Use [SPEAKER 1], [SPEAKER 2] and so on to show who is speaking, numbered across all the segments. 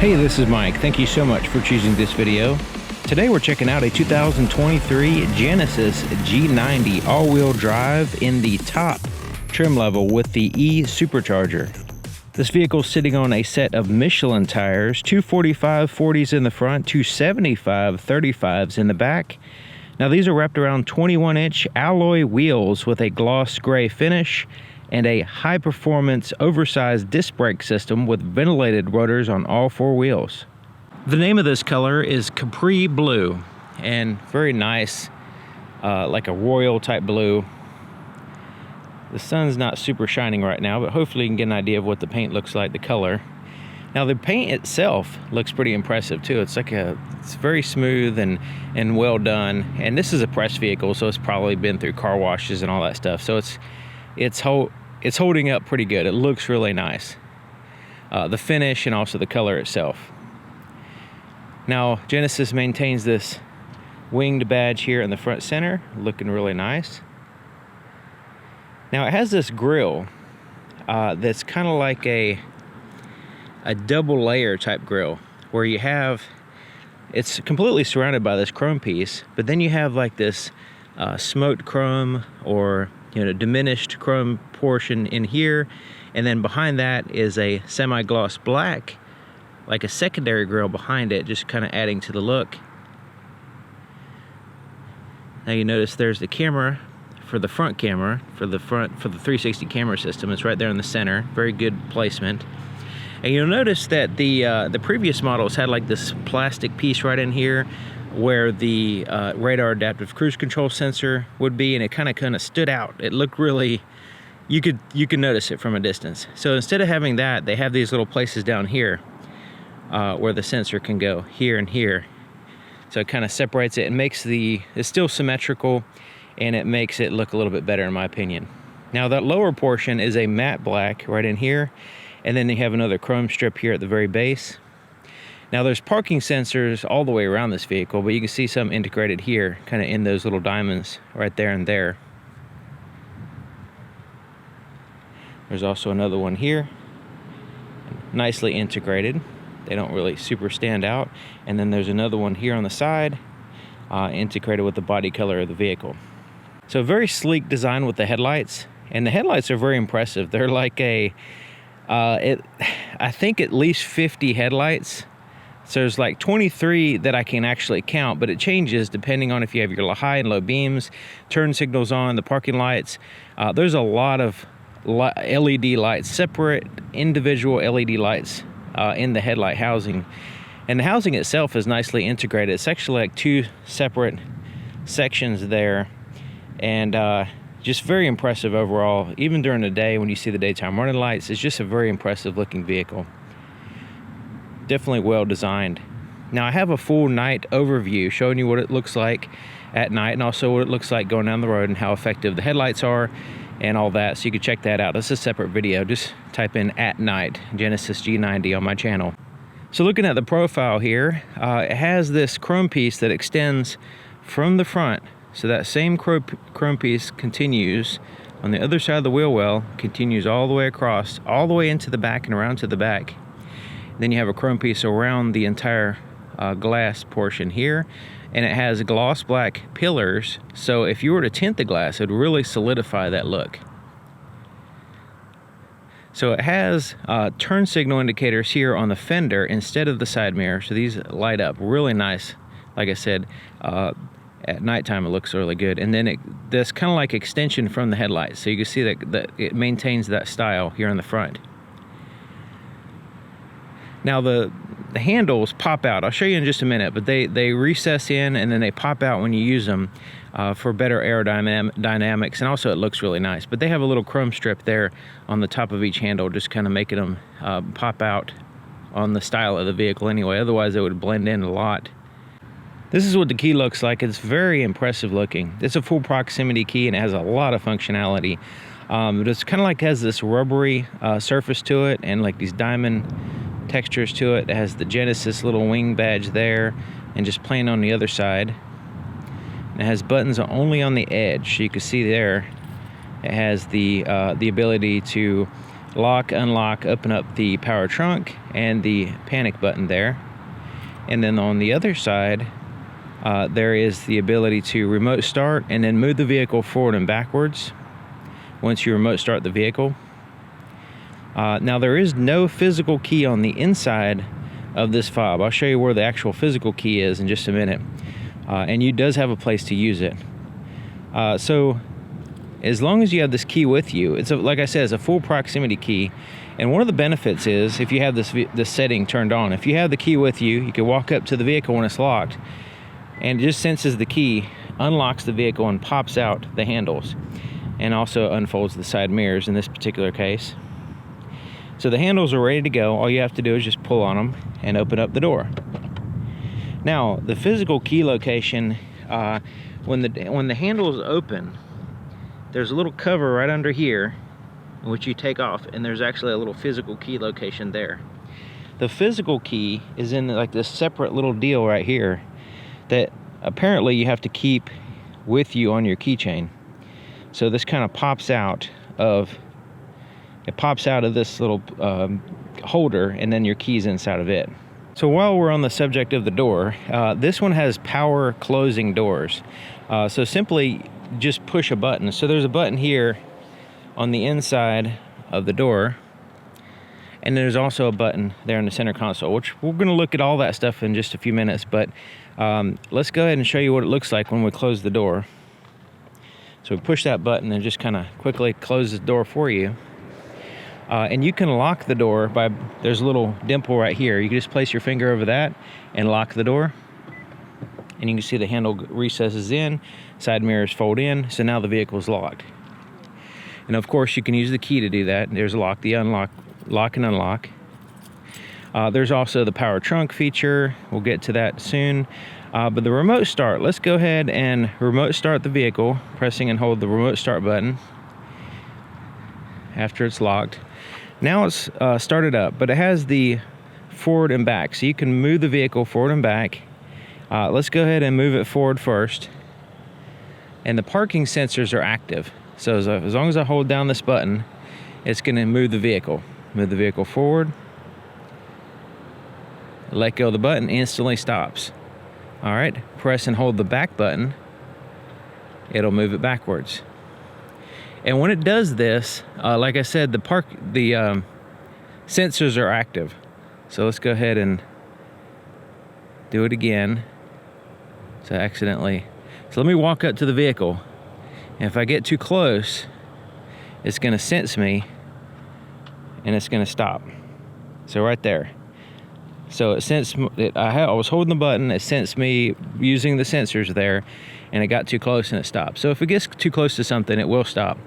[SPEAKER 1] Hey, this is Mike. Thank you so much for choosing this video. Today we're checking out a 2023 Genesis G90 all-wheel drive in the top trim level with the E-Supercharger. This vehicle is sitting on a set of Michelin tires, 245/40s in the front, 275/35s in the back. Now these are wrapped around 21-inch alloy wheels with a gloss gray finish and a high-performance oversized disc brake system with ventilated rotors on all four wheels. The name of this color is Capri Blue, and very nice, like a royal type blue. The sun's not super shining right now, but hopefully you can get an idea of what the paint looks like, the color. Now the paint itself looks pretty impressive too. It's very smooth and well done. And this is a press vehicle, so it's probably been through car washes and all that stuff. So it's holding up pretty good. It looks really nice. The finish and also the color itself. Now Genesis maintains this winged badge here in the front center, looking really nice. Now it has this grille that's kind of like a double layer type grille, where it's completely surrounded by this chrome piece, but then you have like this smoked chrome or diminished chrome portion in here, and then behind that is a semi-gloss black, like a secondary grille behind it, just kind of adding to the look. Now you notice there's the camera for the front camera, for the 360 camera system. It's right there in the center, very good placement. And you'll notice that the previous models had like this plastic piece right in here where the radar adaptive cruise control sensor would be, and it kind of stood out. It looked really, you could notice it from a distance. So instead of having that, they have these little places down here where the sensor can go here and here. So it kind of separates it and makes it's still symmetrical, and it makes it look a little bit better in my opinion. Now that lower portion is a matte black right in here, and then you have another chrome strip here at the very base. Now there's parking sensors all the way around this vehicle, but you can see some integrated here, kind of in those little diamonds right there and there. There's also another one here, nicely integrated. They don't really super stand out. And then there's another one here on the side, integrated with the body color of the vehicle. So very sleek design with the headlights, and the headlights are very impressive. They're like I think at least 50 headlights. So there's like 23 that I can actually count, but it changes depending on if you have your high and low beams, turn signals on, the parking lights. There's a lot of LED lights, separate individual LED lights in the headlight housing. And the housing itself is nicely integrated. It's actually like two separate sections there, and just very impressive overall. Even during the day when you see the daytime running lights, it's just a very impressive looking vehicle. Definitely well designed. Now I have a full night overview showing you what it looks like at night, and also what it looks like going down the road and how effective the headlights are and all that, so you can check that out. This is a separate video. Just type in "at night Genesis G90" on my channel. So looking at the profile here, it has this chrome piece that extends from the front. So that same chrome piece continues on the other side of the wheel well, continues all the way across, all the way into the back and around to the back. Then you have a chrome piece around the entire glass portion here, and it has gloss black pillars, so if you were to tint the glass, it would really solidify that look. So it has turn signal indicators here on the fender instead of the side mirror, so these light up really nice. Like I said, at nighttime it looks really good. And then this kind of like extension from the headlights, so you can see that it maintains that style here in the front. Now the handles pop out. I'll show you in just a minute, but they recess in and then they pop out when you use them for better aerodynamics, and also it looks really nice. But they have a little chrome strip there on the top of each handle, just kind of making them pop out on the style of the vehicle anyway. Otherwise it would blend in a lot. This is what the key looks like. It's very impressive looking. It's a full proximity key and it has a lot of functionality. It's kind of like has this rubbery surface to it and like these diamond textures to it. It has the Genesis little wing badge there and just plain on the other side. It has buttons only on the edge. So you can see there it has the ability to lock, unlock, open up the power trunk and the panic button there. And then on the other side there is the ability to remote start and then move the vehicle forward and backwards once you remote start the vehicle. Now there is no physical key on the inside of this fob. I'll show you where the actual physical key is in just a minute. And you does have a place to use it. So as long as you have this key with you, like I said, it's a full proximity key. And one of the benefits is if you have this setting turned on, if you have the key with you, you can walk up to the vehicle when it's locked and it just senses the key, unlocks the vehicle and pops out the handles, and also unfolds the side mirrors in this particular case. So the handles are ready to go. All you have to do is just pull on them and open up the door. Now the physical key location, when the handles open, there's a little cover right under here which you take off, and there's actually a little physical key location there. The physical key is in like this separate little deal right here that apparently you have to keep with you on your keychain. So this kind of pops out of this little holder, and then your keys inside of it. So while we're on the subject of the door, this one has power closing doors. So simply just push a button. So there's a button here on the inside of the door, and there's also a button there in the center console, which we're going to look at all that stuff in just a few minutes. But let's go ahead and show you what it looks like when we close the door. So we push that button and just kind of quickly close the door for you. And you can lock the door by, there's a little dimple right here. You can just place your finger over that and lock the door. And you can see the handle recesses in, side mirrors fold in, so now the vehicle is locked. And of course you can use the key to do that. There's a lock, the lock and unlock. There's also the power trunk feature. We'll get to that soon. But the remote start, let's go ahead and remote start the vehicle, pressing and hold the remote start button after it's locked. Now it's started up, but it has the forward and back, so you can move the vehicle forward and back. Let's go ahead and move it forward first. And the parking sensors are active, so as long as I hold down this button, it's going to move the vehicle. Move the vehicle forward. Let go of the button, instantly stops. All right, press and hold the back button. It'll move it backwards. And when it does this, like I said, the sensors are active. So let's go ahead and do it again. So let me walk up to the vehicle. And if I get too close, it's gonna sense me and it's gonna stop. So right there. So it sensed, I was holding the button, it sensed me using the sensors there, and it got too close and it stopped. So if it gets too close to something, it will stop.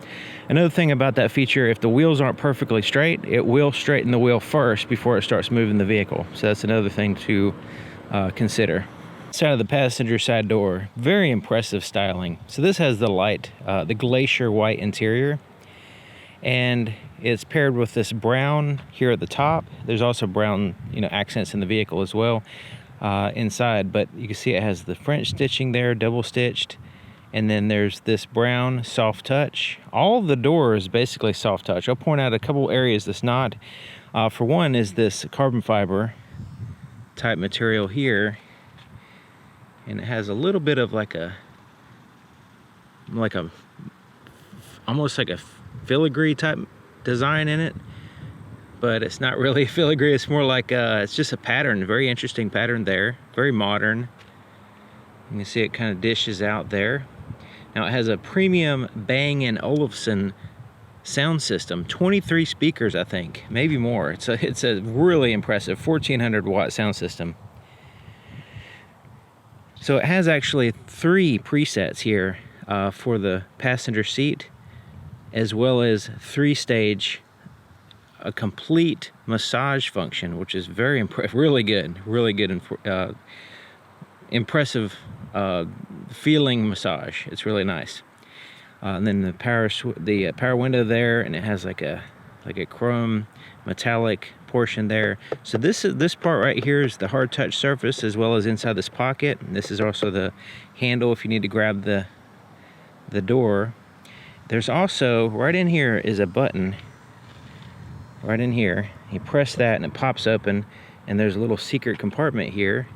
[SPEAKER 1] Another thing about that feature, if the wheels aren't perfectly straight, it will straighten the wheel first before it starts moving the vehicle. So that's another thing to consider. Side of the passenger side door, very impressive styling. So this has the light, the glacier white interior, and it's paired with this brown here at the top. There's also brown, accents in the vehicle as well inside, but you can see it has the French stitching there, double stitched, and then there's this brown soft touch. All of the door is basically soft touch. I'll point out a couple areas that's not. For one is this carbon fiber type material here, and it has a little bit of almost like a filigree type design in it, but it's not really filigree. It's more like it's just a pattern, very interesting pattern there, very modern. You can see it kind of dishes out there. Now it has a premium Bang & Olufsen sound system, 23 speakers, I think, maybe more. It's a really impressive 1400 watt sound system. So it has actually 3 presets here for the passenger seat, as well as 3-stage, a complete massage function, which is very really good, and impressive feeling massage. It's really nice. And then the power window there, and it has like a chrome metallic portion there. So this part right here is the hard touch surface, as well as inside this pocket. And this is also the handle if you need to grab the door. There's also, right in here is a button, right in here. You press that and it pops open, and there's a little secret compartment here,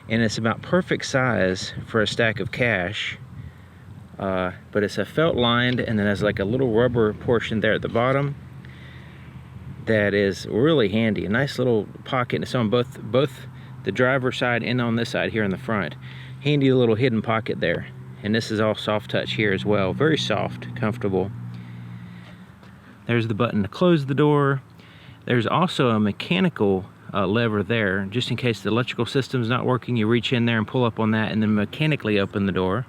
[SPEAKER 1] and it's about perfect size for a stack of cash. But it's a felt lined, and then has like a little rubber portion there at the bottom that is really handy. A nice little pocket. It's on both the driver's side and on this side here in the front. Handy little hidden pocket there. And this is all soft touch here as well. Very soft, comfortable. There's the button to close the door. There's also a mechanical lever there, just in case the electrical system's not working. You reach in there and pull up on that, and then mechanically open the door.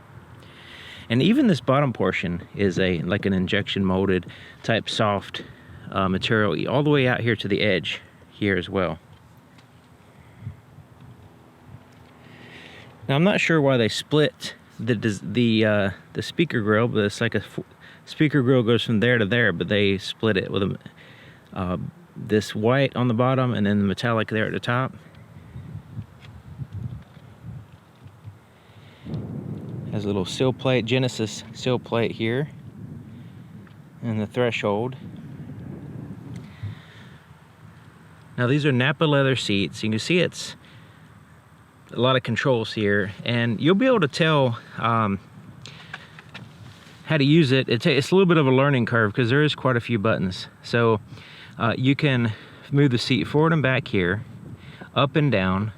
[SPEAKER 1] And even this bottom portion is like an injection molded type soft material, all the way out here to the edge here as well. Now I'm not sure why they split the speaker grill, but it's like a speaker grill goes from there to there, but they split it with this white on the bottom and then the metallic there at the top. Has a little sill plate, Genesis sill plate here, and the threshold. Now these are Napa leather seats. You can see it's a lot of controls here, and you'll be able to tell how to use it. It's a little bit of a learning curve because there is quite a few buttons. So you can move the seat forward and back here, up and down,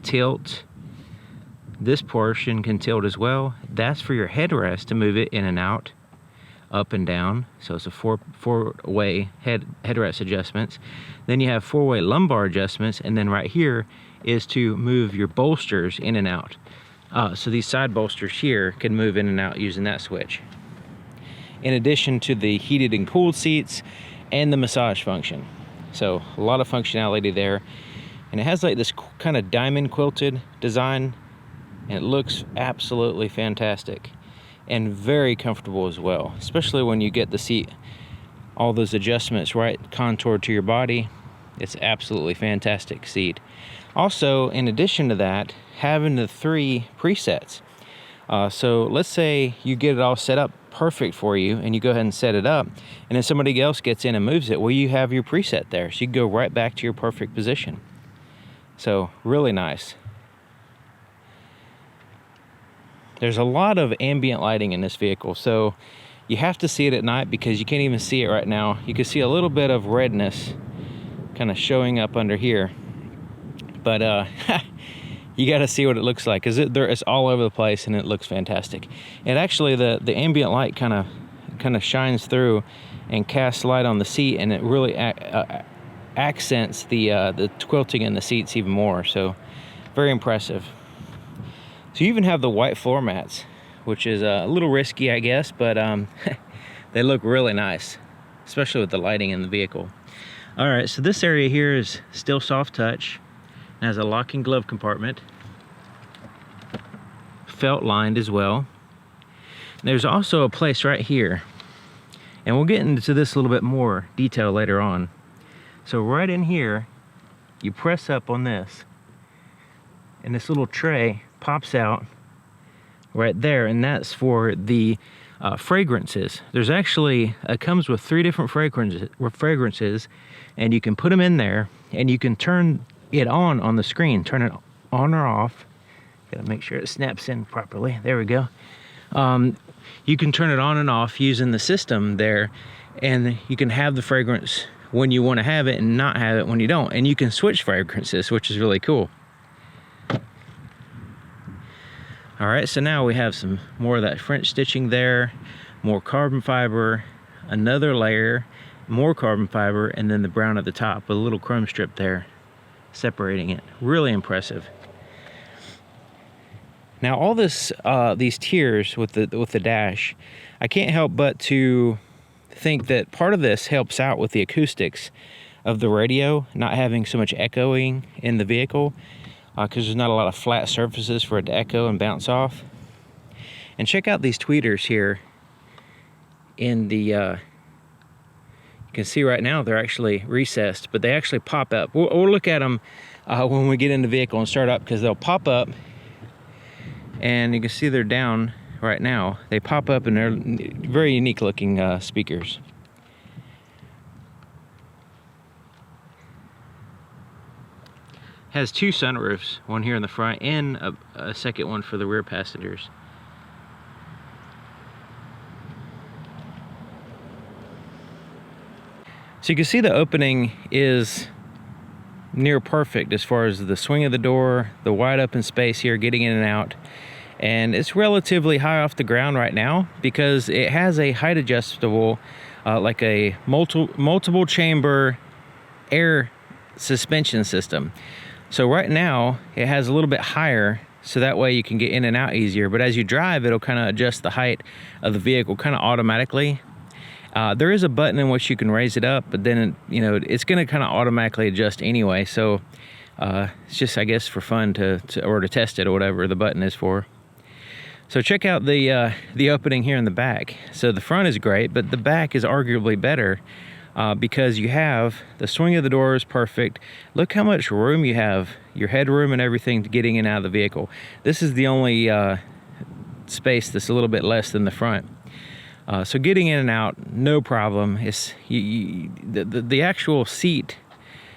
[SPEAKER 1] tilt. This portion can tilt as well. That's for your headrest to move it in and out, up and down. So it's a four-way headrest adjustments. Then you have 4-way lumbar adjustments, and then right here is to move your bolsters in and out. So these side bolsters here can move in and out using that switch. In addition to the heated and cooled seats and the massage function. So a lot of functionality there. And it has like this kind of diamond quilted design, and it looks absolutely fantastic and very comfortable as well, especially when you get the seat, all those adjustments right contoured to your body. It's absolutely fantastic seat. Also, in addition to that, having the 3 presets. So let's say you get it all set up perfect for you, and you go ahead and set it up, and then somebody else gets in and moves it. Well, you have your preset there, so you can go right back to your perfect position. So really nice. There's a lot of ambient lighting in this vehicle, so you have to see it at night because you can't even see it right now. You can see a little bit of redness kind of showing up under here, but you got to see what it looks like, because it's all over the place and it looks fantastic. And actually the ambient light kind of shines through and casts light on the seat, and it really accents the quilting in the seats even more. So very impressive. So you even have the white floor mats, which is a little risky, I guess, but they look really nice, especially with the lighting in the vehicle. All right, so this area here is still soft touch. It has a locking glove compartment, felt lined as well. There's also a place right here, and we'll get into this a little bit more detail later on. So right in here, you press up on this, and this little tray pops out right there, and that's for the fragrances. There's actually, it comes with 3 different fragrances, and you can put them in there, and you can turn it on the screen, turn it on or off. Gotta make sure it snaps in properly. There we go. You can turn it on and off using the system there, and you can have the fragrance when you want to have it and not have it when you don't, and you can switch fragrances, which is really cool. All right, so now we have some more of that French stitching there, more carbon fiber, another layer, more carbon fiber, and then the brown at the top with a little chrome strip there separating it. Really impressive. Now all this, these tiers with the dash, I can't help but to think that part of this helps out with the acoustics of the radio, not having so much echoing in the vehicle, because there's not a lot of flat surfaces for it to echo and bounce off. And check out these tweeters here in the, you can see right now they're actually recessed, but they actually pop up. We'll look at them when we get in the vehicle and start up, because they'll pop up, and you can see they're down right now. They pop up and they're very unique looking speakers. Has two sunroofs, one here in the front and a second one for the rear passengers. So you can see the opening is near perfect as far as the swing of the door, the wide open space here getting in and out. And it's relatively high off the ground right now because it has a height adjustable, like a multiple chamber air suspension system. So right now it has a little bit higher, so that way you can get in and out easier. But as you drive, it'll kind of adjust the height of the vehicle kind of automatically. There is a button in which you can raise it up, but then you know it's going to kind of automatically adjust anyway. So it's just, I guess, for fun to test it or whatever the button is for. So check out the opening here in the back. So the front is great, but the back is arguably better. Because you have the swing of the door is perfect. Look how much room you have, your headroom and everything getting in and out of the vehicle. This is the only space that's a little bit less than the front. So getting in and out, no problem. It's the actual seat,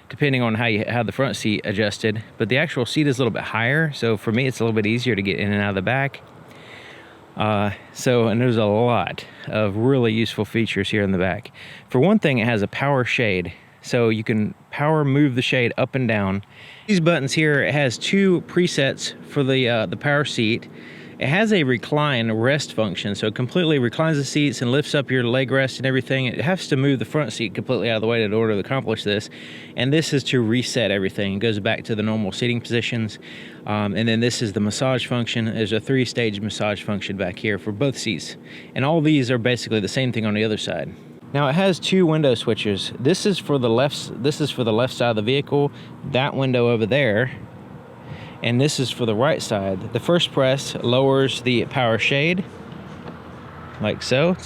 [SPEAKER 1] depending on how the front seat adjusted, but the actual seat is a little bit higher. So for me, it's a little bit easier to get in and out of the back. And there's a lot of really useful features here in the back. For one thing, it has a power shade, so you can power move the shade up and down. These buttons here, it has two presets for the power seat. It has a recline rest function, so it completely reclines the seats and lifts up your leg rest and everything. It has to move the front seat completely out of the way in order to accomplish this. And this is to reset everything. It goes back to the normal seating positions. And then this is the massage function. There's a 3-stage massage function back here for both seats. And all these are basically the same thing on the other side. Now it has two window switches. This is for the left side of the vehicle, that window over there. And this is for the right side. The first press lowers the power shade, like so,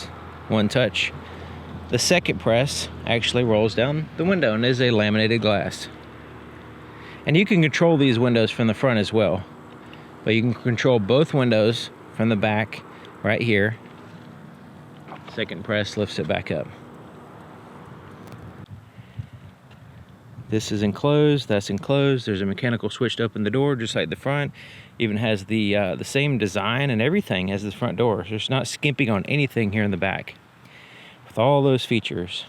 [SPEAKER 1] one touch. The second press actually rolls down the window and is a laminated glass. And you can control these windows from the front as well. But you can control both windows from the back right here. Second press lifts it back up. This is enclosed, that's enclosed. There's a mechanical switch to open the door, just like the front. Even has the same design and everything as the front door. So it's not skimping on anything here in the back. With all those features.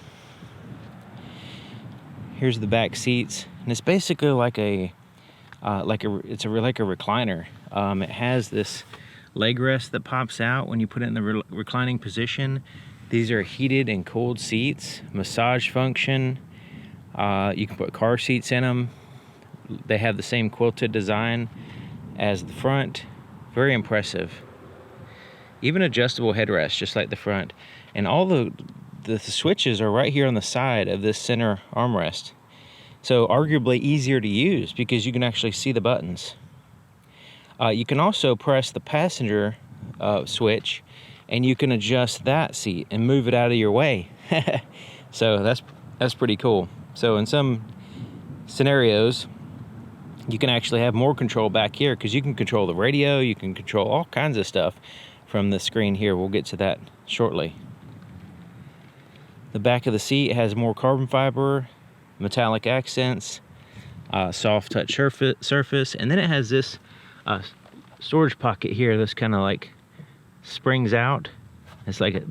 [SPEAKER 1] Here's the back seats, and it's basically like a recliner. It has this leg rest that pops out when you put it in the reclining position. These are heated and cooled seats, massage function. You can put car seats in them. They have the same quilted design as the front. Very impressive. Even adjustable headrest, just like the front. And all the switches are right here on the side of this center armrest. So arguably easier to use because you can actually see the buttons. You can also press the passenger switch, and you can adjust that seat and move it out of your way. So that's pretty cool. So in some scenarios, you can actually have more control back here because you can control the radio, you can control all kinds of stuff from the screen here. We'll get to that shortly. The back of the seat has more carbon fiber, metallic accents, soft touch surface, and then it has this storage pocket here that's kind of like springs out. It's like it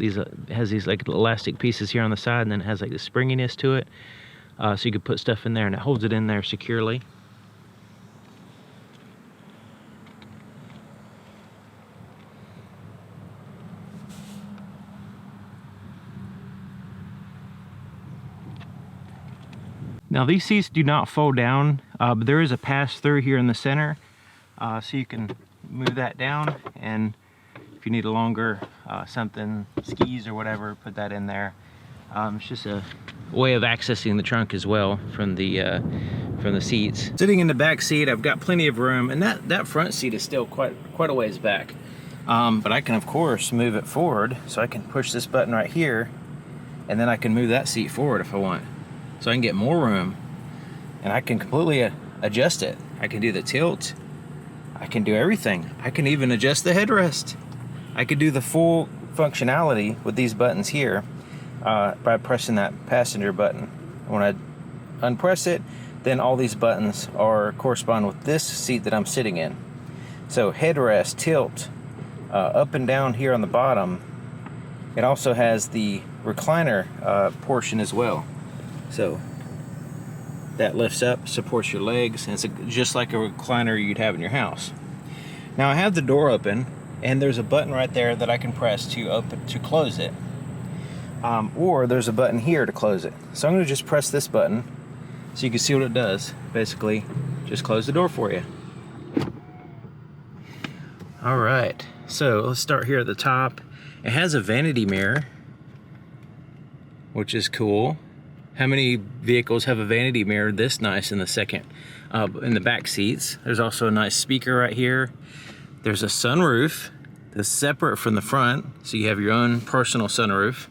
[SPEAKER 1] has these like elastic pieces here on the side, and then it has like the springiness to it. So you could put stuff in there and it holds it in there securely. Now these seats do not fold down, but there is a pass through here in the center, so you can move that down, and if you need a longer something, skis or whatever, put that in there. It's just a way of accessing the trunk as well from the seats. Sitting in the back seat, I've got plenty of room, and that front seat is still quite a ways back. But I can of course move it forward, so I can push this button right here, and then I can move that seat forward if I want. So I can get more room, and I can completely adjust it. I can do the tilt, I can do everything. I can even adjust the headrest. I could do the full functionality with these buttons here by pressing that passenger button. When I unpress it, then all these buttons correspond with this seat that I'm sitting in. So headrest, tilt, up and down here on the bottom. It also has the recliner portion as well. So that lifts up, supports your legs, and it's just like a recliner you'd have in your house. Now I have the door open, and there's a button right there that I can press to close it. Or there's a button here to close it. So I'm going to just press this button so you can see what it does. Basically, just close the door for you. All right, so let's start here at the top. It has a vanity mirror, which is cool. How many vehicles have a vanity mirror this nice in the back seats? There's also a nice speaker right here. There's a sunroof that's separate from the front, so you have your own personal sunroof.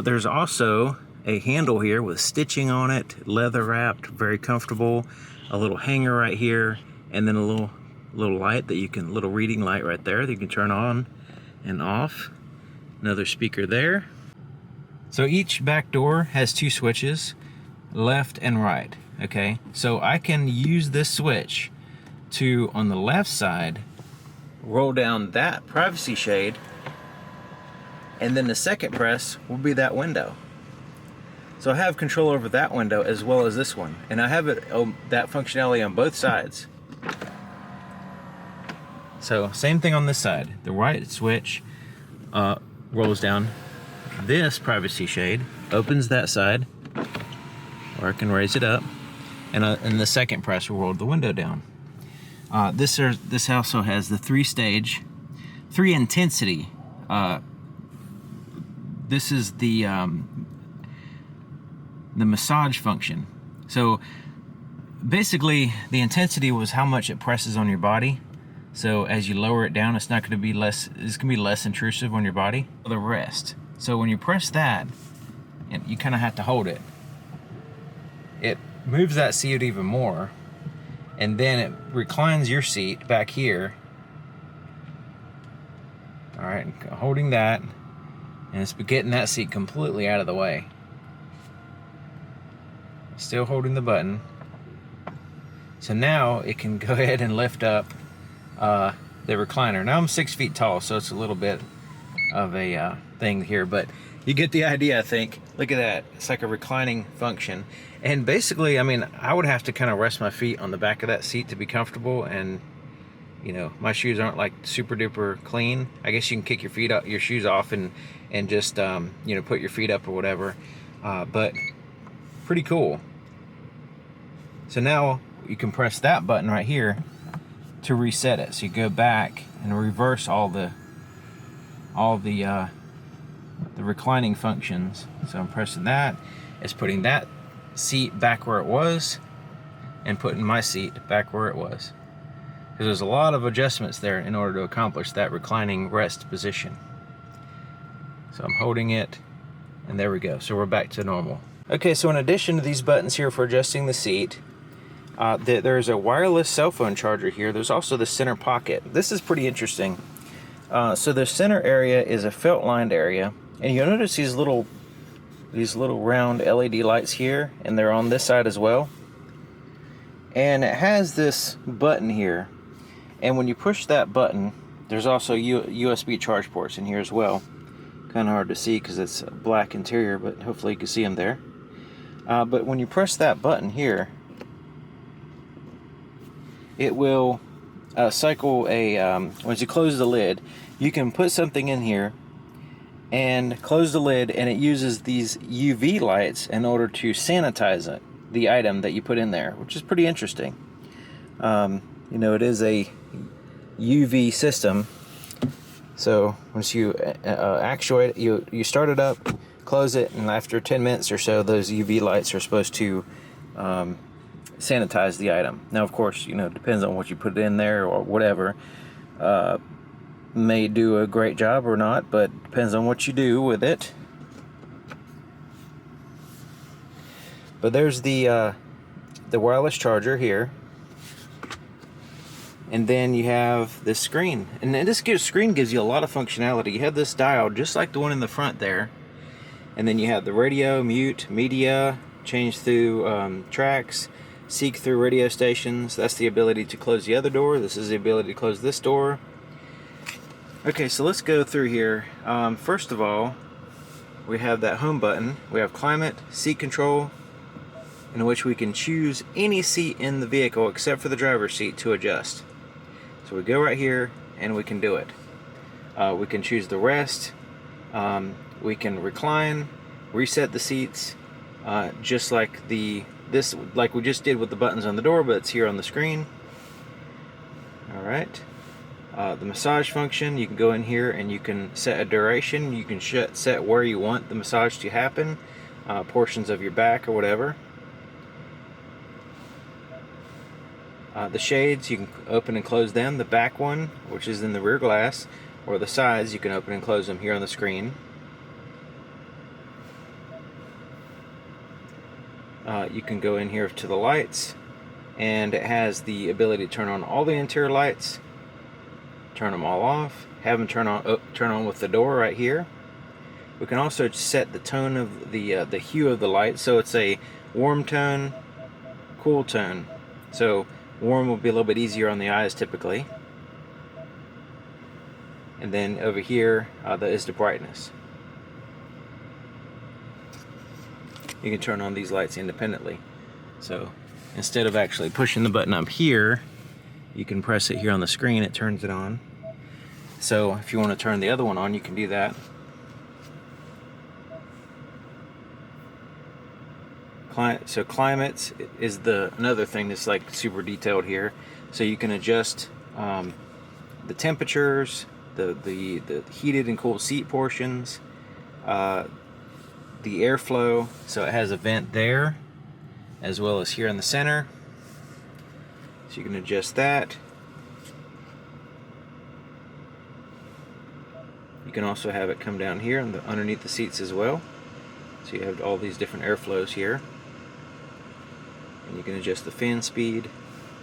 [SPEAKER 1] There's also a handle here with stitching on it, leather wrapped, very comfortable. A little hanger right here, and then a little light little reading light right there that you can turn on and off. Another speaker there. So each back door has two switches, left and right, okay? So I can use this switch to, on the left side, roll down that privacy shade, and then the second press will be that window. So I have control over that window as well as this one, and I have that functionality on both sides. So same thing on this side. The right switch rolls down this privacy shade, opens that side, or I can raise it up, and the second press will roll the window down. This also has the three intensity. This is the massage function. So basically, the intensity was how much it presses on your body. So as you lower it down, it's going to be less intrusive on your body. The rest. So when you press that, and you kind of have to hold it, it moves that seat even more, and then it reclines your seat back here. All right, holding that, and it's getting that seat completely out of the way. Still holding the button. So now it can go ahead and lift up the recliner. Now I'm 6 feet tall, so it's a little bit of a thing here, but you get the idea, I think. Look at that. It's like a reclining function. And basically, I mean, I would have to kind of rest my feet on the back of that seat to be comfortable, and you know, my shoes aren't like super duper clean. I guess you can kick your shoes off and just you know, put your feet up or whatever, but pretty cool. So now you can press that button right here to reset it. So you go back and reverse all the reclining functions. So I'm pressing that. It's putting that seat back where it was and putting my seat back where it was. Because there's a lot of adjustments there in order to accomplish that reclining rest position. So I'm holding it, and there we go. So we're back to normal. Okay, so in addition to these buttons here for adjusting the seat, there's a wireless cell phone charger here. There's also the center pocket. This is pretty interesting. So the center area is a felt lined area, and you'll notice these little round LED lights here, and they're on this side as well. And it has this button here, and when you push that button, there's also USB charge ports in here as well. Kind of hard to see because it's a black interior, but hopefully you can see them there. But when you press that button here, it will cycle once you close the lid, you can put something in here and close the lid, and it uses these UV lights in order to sanitize it. the item that you put in there, which is pretty interesting. You know, it is a UV system, so once you actuate, you start it up, close it, and after 10 minutes or so, those UV lights are supposed to sanitize the item. Now, of course, you know, it depends on what you put in there or whatever. May do a great job or not, but depends on what you do with it. But there's the wireless charger here. And then you have this screen. And then this screen gives you a lot of functionality. You have this dial just like the one in the front there. And then you have the radio, mute, media, change through tracks, seek through radio stations. That's the ability to close the other door. This is the ability to close this door. Okay, so let's go through here. First of all, we have that home button. We have climate, seat control, in which we can choose any seat in the vehicle except for the driver's seat to adjust. So we go right here and we can do it. We can choose the rest. We can recline, reset the seats, just like like we just did with the buttons on the door, but it's here on the screen. All right. The massage function, you can go in here and you can set a duration. You can set where you want the massage to happen, portions of your back or whatever. The shades, you can open and close them. The back one, which is in the rear glass, or the sides, you can open and close them here on the screen. You can go in here to the lights, and it has the ability to turn on all the interior lights, turn them all off, have them turn on with the door right here. We can also set the tone of the hue of the light, so it's a warm tone, cool tone. So warm will be a little bit easier on the eyes typically. And then over here that is the brightness. You can turn on these lights independently. So instead of actually pushing the button up here, you can press it here on the screen, it turns it on. So if you want to turn the other one on, you can do that. So climate is another thing that's like super detailed here. So you can adjust the temperatures, the heated and cooled seat portions, the airflow. So it has a vent there as well as here in the center. So you can adjust that. You can also have it come down here underneath the seats as well. So you have all these different airflows here. And you can adjust the fan speed.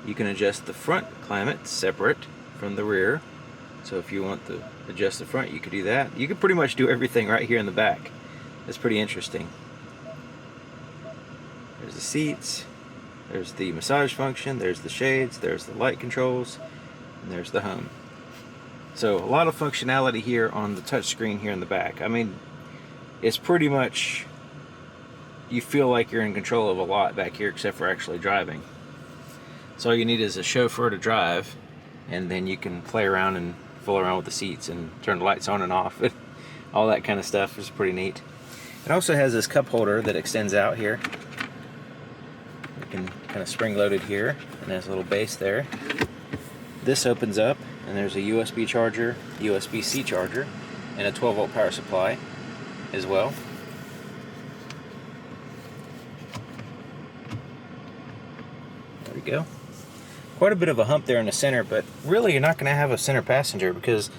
[SPEAKER 1] You can adjust the front climate separate from the rear. So if you want to adjust the front, you could do that. You can pretty much do everything right here in the back. That's pretty interesting. There's the seats. There's the massage function. There's the shades. There's the light controls. And there's the home. So a lot of functionality here on the touch screen here in the back. I mean, it's pretty much, you feel like you're in control of a lot back here except for actually driving. So all you need is a chauffeur to drive, and then you can play around and fool around with the seats and turn the lights on and off. All that kind of stuff is pretty neat. It also has this cup holder that extends out here. You can kind of spring loaded here, and there's a little base there. This opens up, and there's a USB charger, USB-C charger, and a 12-volt power supply as well. There we go. Quite a bit of a hump there in the center, but really you're not going to have a center passenger because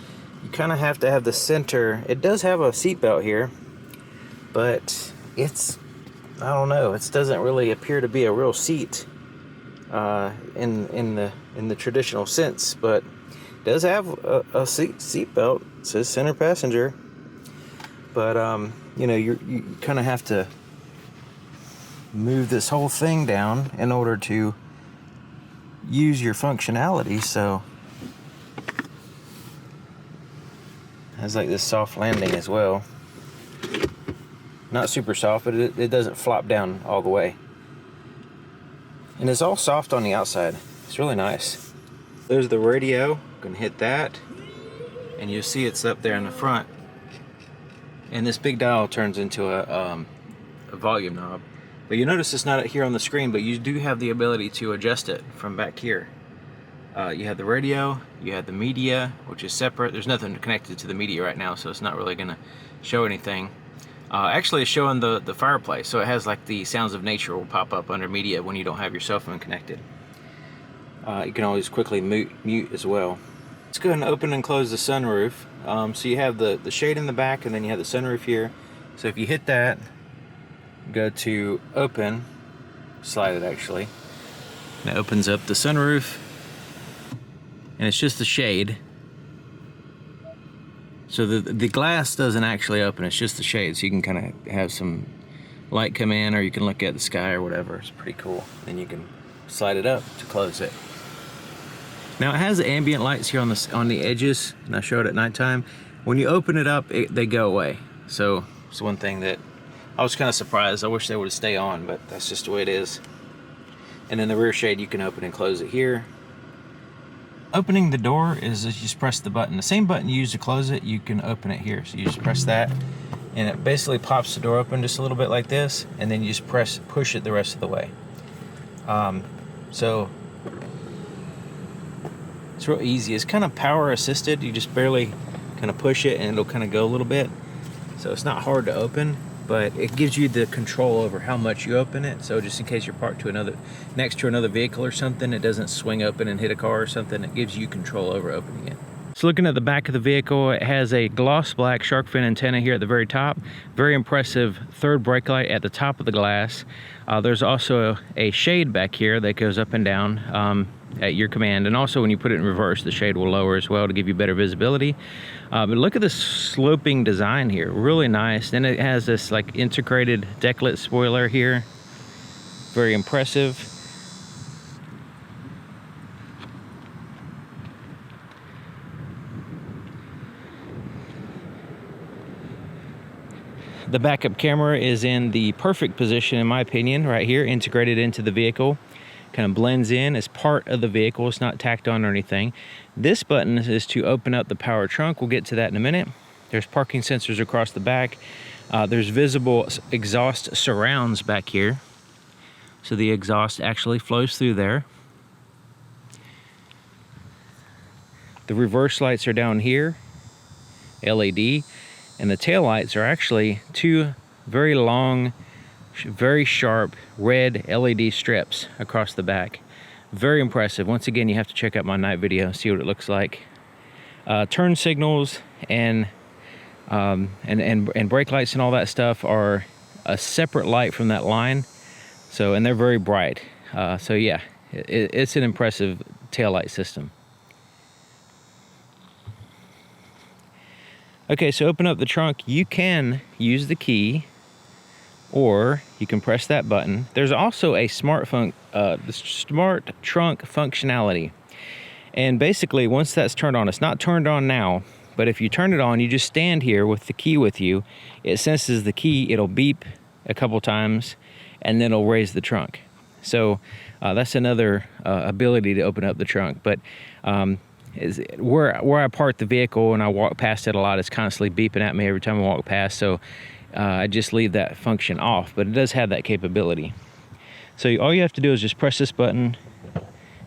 [SPEAKER 1] you kind of have to have the center. It does have a seat belt here, but it's, I don't know, it doesn't really appear to be a real seat in the traditional sense, but it does have a seat belt. It says center passenger, but you know, you kind of have to move this whole thing down in order to use your functionality. So it has like this soft landing as well. Not super soft, but it doesn't flop down all the way. And it's all soft on the outside. It's really nice. There's the radio. You can hit that, and you'll see it's up there in the front. And this big dial turns into a volume knob. But you notice it's not here on the screen, but you do have the ability to adjust it from back here. You have the radio, you have the media, which is separate. There's nothing connected to the media right now, so it's not really gonna show anything. Actually, it's showing the fireplace, so it has like the sounds of nature will pop up under media when you don't have your cell phone connected. You can always quickly mute as well. Let's go ahead and open and close the sunroof. So you have the shade in the back, and then you have the sunroof here. So if you hit that, go to open, slide it actually, and it opens up the sunroof, and it's just the shade. So the glass doesn't actually open, it's just the shade, so you can kind of have some light come in, or you can look at the sky or whatever. It's pretty cool. Then you can slide it up to close it. Now it has the ambient lights here on the edges, and I show it at nighttime. When you open it up, they go away. So it's one thing that I was kind of surprised. I wish they would stay on, but that's just the way it is. And then the rear shade, you can open and close it here. Opening the door is you just press the button. The same button you use to close it, you can open it here. So you just press that, and it basically pops the door open just a little bit like this, and then you just push it the rest of the way. So it's real easy. It's kind of power assisted. You just barely kind of push it, and it'll kind of go a little bit. So it's not hard to open, but it gives you the control over how much you open it. So just in case you're parked next to another vehicle or something, it doesn't swing open and hit a car or something. It gives you control over opening it. So looking at the back of the vehicle, it has a gloss black shark fin antenna here at the very top. Very impressive third brake light at the top of the glass. There's also a shade back here that goes up and down at your command, and also when you put it in reverse, the shade will lower as well to give you better visibility. But look at this sloping design here, really nice. Then it has this like integrated decklet spoiler here, very impressive. The backup camera is in the perfect position, in my opinion, right here, integrated into the vehicle. Kind of blends in as part of the vehicle. It's not tacked on or anything. This button is to open up the power trunk. We'll get to that in a minute. There's parking sensors across the back. There's visible exhaust surrounds back here. So the exhaust actually flows through there. The reverse lights are down here, LED. And the tail lights are actually two very long, very sharp red LED strips across the back. Very impressive. Once again, you have to check out my night video, see what it looks like. Turn signals and brake lights and all that stuff are a separate light from that line. So, and they're very bright. So yeah, it's an impressive tail light system. Okay, so open up the trunk. You can use the key, or you can press that button. There's also a smart trunk functionality. And basically, once that's turned on, it's not turned on now, but if you turn it on, you just stand here with the key with you. It senses the key, it'll beep a couple times, and then it'll raise the trunk. So that's another ability to open up the trunk. But is where I park the vehicle and I walk past it a lot, it's constantly beeping at me every time I walk past, so I just leave that function off, but it does have that capability. So all you have to do is just press this button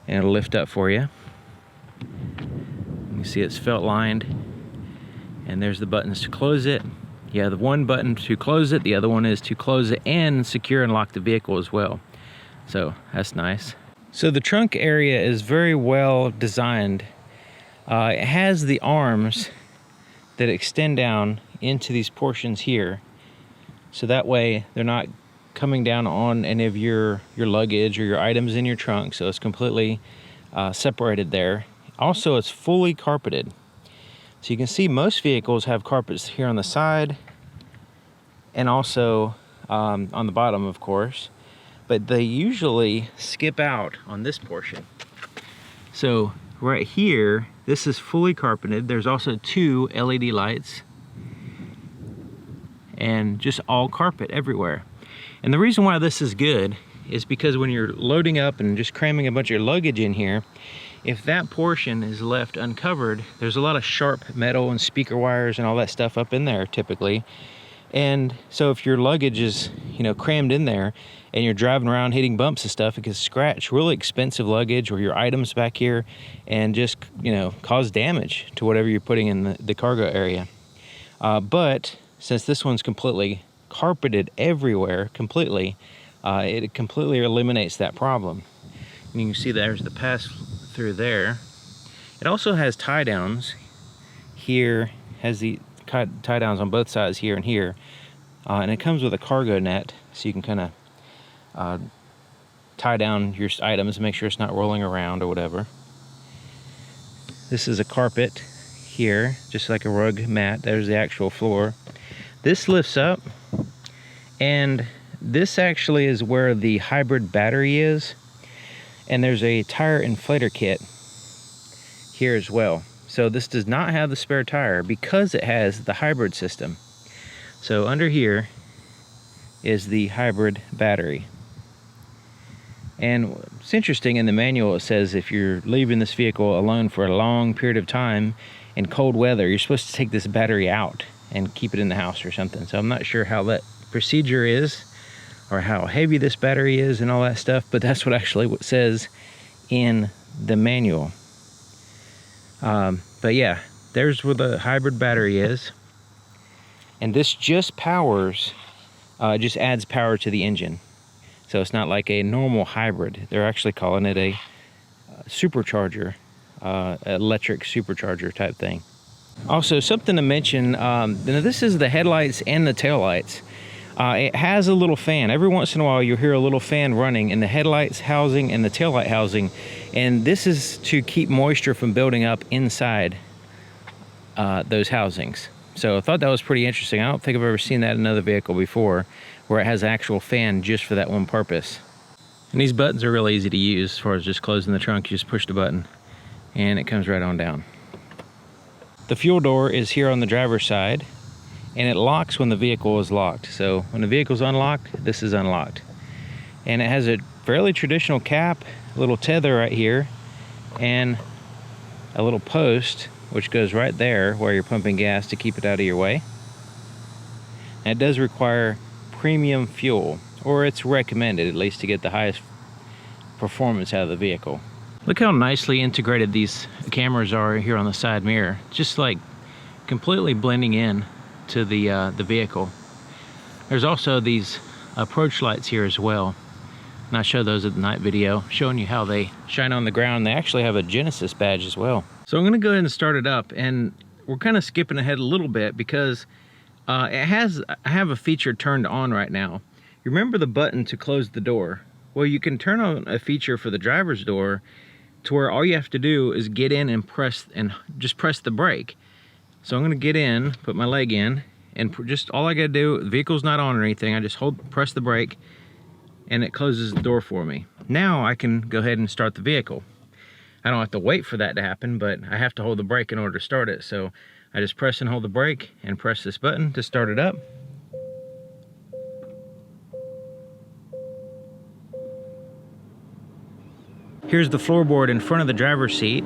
[SPEAKER 1] and it'll lift up for you. You see it's felt lined, and there's the buttons to close it. You have the one button to close it, the other one is to close it and secure and lock the vehicle as well. So that's nice. So the trunk area is very well designed. It has the arms that extend down into these portions here, so that way they're not coming down on any of your luggage or your items in your trunk, so it's completely separated there. Also, it's fully carpeted. So you can see most vehicles have carpets here on the side and also on the bottom, of course, but they usually skip out on this portion. So right here, this is fully carpeted. There's also two LED lights and just all carpet everywhere. And the reason why this is good is because when you're loading up and just cramming a bunch of your luggage in here, if that portion is left uncovered, there's a lot of sharp metal and speaker wires and all that stuff up in there typically. And so if your luggage is, you know, crammed in there and you're driving around hitting bumps and stuff, it can scratch really expensive luggage or your items back here and just, you know, cause damage to whatever you're putting in the cargo area. But since this one's completely carpeted everywhere, completely, it completely eliminates that problem. And you can see there's the pass through there. It also has tie downs here, has the tie downs on both sides here and here, and it comes with a cargo net, so you can kind of tie down your items and make sure it's not rolling around or whatever. This is a carpet here, just like a rug mat. There's the actual floor. This lifts up, and this actually is where the hybrid battery is, and there's a tire inflator kit here as well. So this does not have the spare tire because it has the hybrid system. So under here is the hybrid battery. And it's interesting, in the manual it says if you're leaving this vehicle alone for a long period of time in cold weather, you're supposed to take this battery out and keep it in the house or something. So I'm not sure how that procedure is or how heavy this battery is and all that stuff, but that's what actually what says in the manual. But yeah, there's where the hybrid battery is. And this just powers, just adds power to the engine. So it's not like a normal hybrid. They're actually calling it a supercharger, electric supercharger type thing. Also, something to mention, this is the headlights and the taillights. It has a little fan. Every once in a while you'll hear a little fan running in the headlights housing and the taillight housing, and this is to keep moisture from building up inside those housings. So I thought that was pretty interesting. I don't think I've ever seen that in another vehicle before, where it has an actual fan just for that one purpose. And these buttons are really easy to use. As far as just closing the trunk, you just push the button and it comes right on down. The fuel door is here on the driver's side, and it locks when the vehicle is locked. So when the vehicle's unlocked, this is unlocked. And it has a fairly traditional cap, a little tether right here, and a little post which goes right there where you're pumping gas to keep it out of your way. And it does require premium fuel, or it's recommended at least, to get the highest performance out of the vehicle. Look how nicely integrated these cameras are here on the side mirror. Just like completely blending in to the vehicle. There's also these approach lights here as well, and I show those at the night video, showing you how they shine on the ground. They actually have a Genesis badge as well. So I'm going to go ahead and start it up, and we're kind of skipping ahead a little bit because I have a feature turned on right now. You remember the button to close the door? Well, you can turn on a feature for the driver's door to where all you have to do is get in and just press the brake. So I'm going to get in, put my leg in, and just all I got to do, the vehicle's not on or anything, I just press the brake, and it closes the door for me. Now I can go ahead and start the vehicle. I don't have to wait for that to happen, but I have to hold the brake in order to start it. So I just press and hold the brake and press this button to start it up. Here's the floorboard in front of the driver's seat.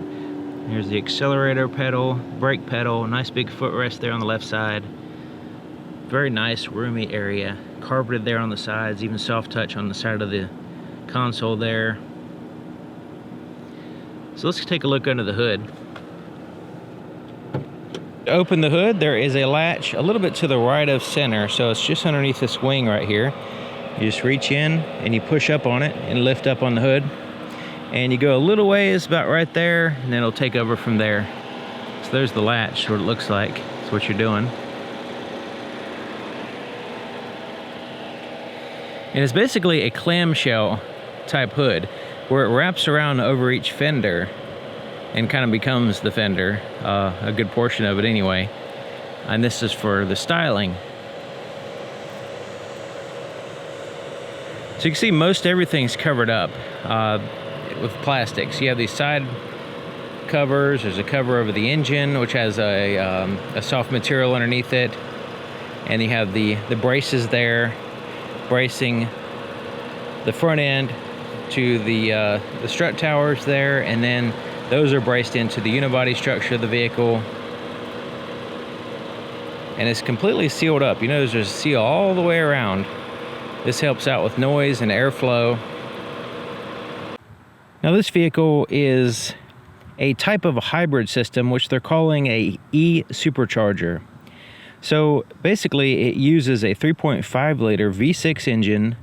[SPEAKER 1] Here's the accelerator pedal, brake pedal, nice big footrest there on the left side. Very nice roomy area, carpeted there on the sides, even soft touch on the side of the console there. So let's take a look under the hood. To open the hood, there is a latch a little bit to the right of center, so it's just underneath this wing right here. You just reach in and you push up on it and lift up on the hood. And you go a little ways, about right there, and then it'll take over from there. So there's the latch, what it looks like. That's what you're doing. And it's basically a clamshell type hood, where it wraps around over each fender and kind of becomes the fender, a good portion of it anyway. And this is for the styling. So you can see most everything's covered up with plastics. You have these side covers. There's a cover over the engine, which has a soft material underneath it, and you have the braces there, bracing the front end to the strut towers there, and then those are braced into the unibody structure of the vehicle. and it's completely sealed up. You notice there's a seal all the way around. This helps out with noise and airflow. Now this vehicle is a type of a hybrid system, which they're calling a E-Supercharger. So basically it uses a 3.5 liter V6 engine.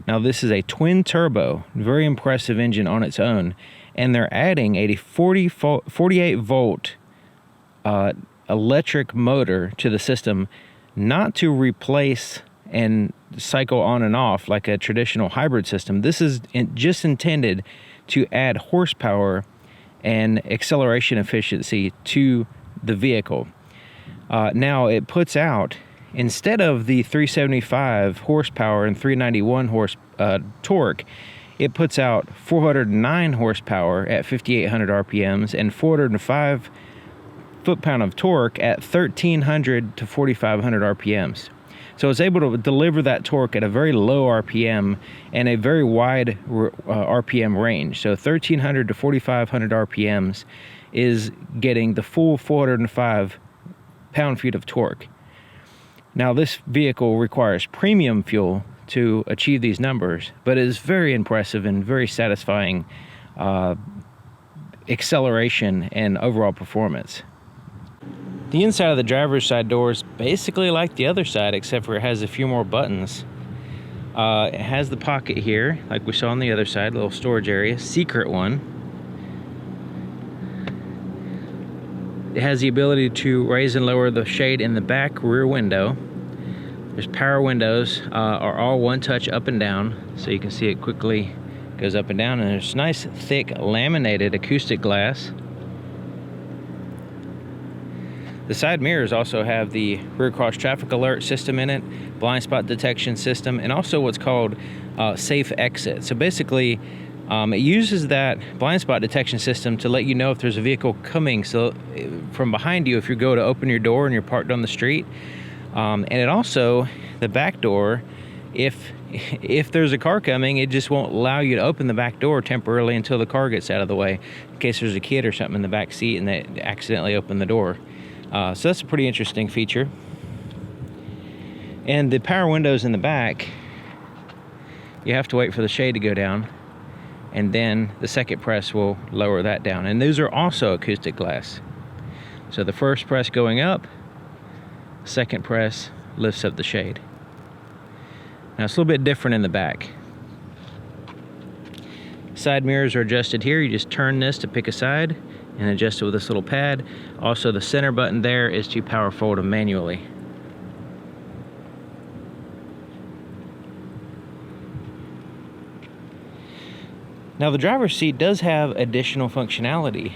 [SPEAKER 1] Now this is a twin turbo, very impressive engine on its own. And they're adding a 48 volt electric motor to the system, not to replace and cycle on and off like a traditional hybrid system. This is just intended to add horsepower and acceleration efficiency to the vehicle. Now it puts out, instead of the 375 horsepower and 391 torque, it puts out 409 horsepower at 5,800 RPMs and 405 foot-pound of torque at 1,300 to 4,500 RPMs. So it's able to deliver that torque at a very low RPM and a very wide RPM range. So 1,300 to 4,500 RPMs is getting the full 405 pound-feet of torque. Now this vehicle requires premium fuel to achieve these numbers, but it is very impressive and very satisfying acceleration and overall performance. The inside of the driver's side door is basically like the other side, except for it has a few more buttons. It has the pocket here, like we saw on the other side, a little storage area, secret one. It has the ability to raise and lower the shade in the back rear window. There's power windows, are all one touch up and down, so you can see it quickly goes up and down, and there's nice thick laminated acoustic glass. The side mirrors also have the rear cross traffic alert system in it, blind spot detection system, and also what's called safe exit. So basically, it uses that blind spot detection system to let you know if there's a vehicle coming. So from behind you, if you go to open your door and you're parked on the street, and it also, the back door, if there's a car coming, it just won't allow you to open the back door temporarily until the car gets out of the way, in case there's a kid or something in the back seat and they accidentally open the door. So that's a pretty interesting feature. And the power windows in the back, you have to wait for the shade to go down, and then the second press will lower that down. And those are also acoustic glass. So the first press going up, second press lifts up the shade. Now it's a little bit different in the back. Side mirrors are adjusted here. You just turn this to pick a side and adjust it with this little pad. Also, the center button there is to power fold them manually. Now the driver's seat does have additional functionality.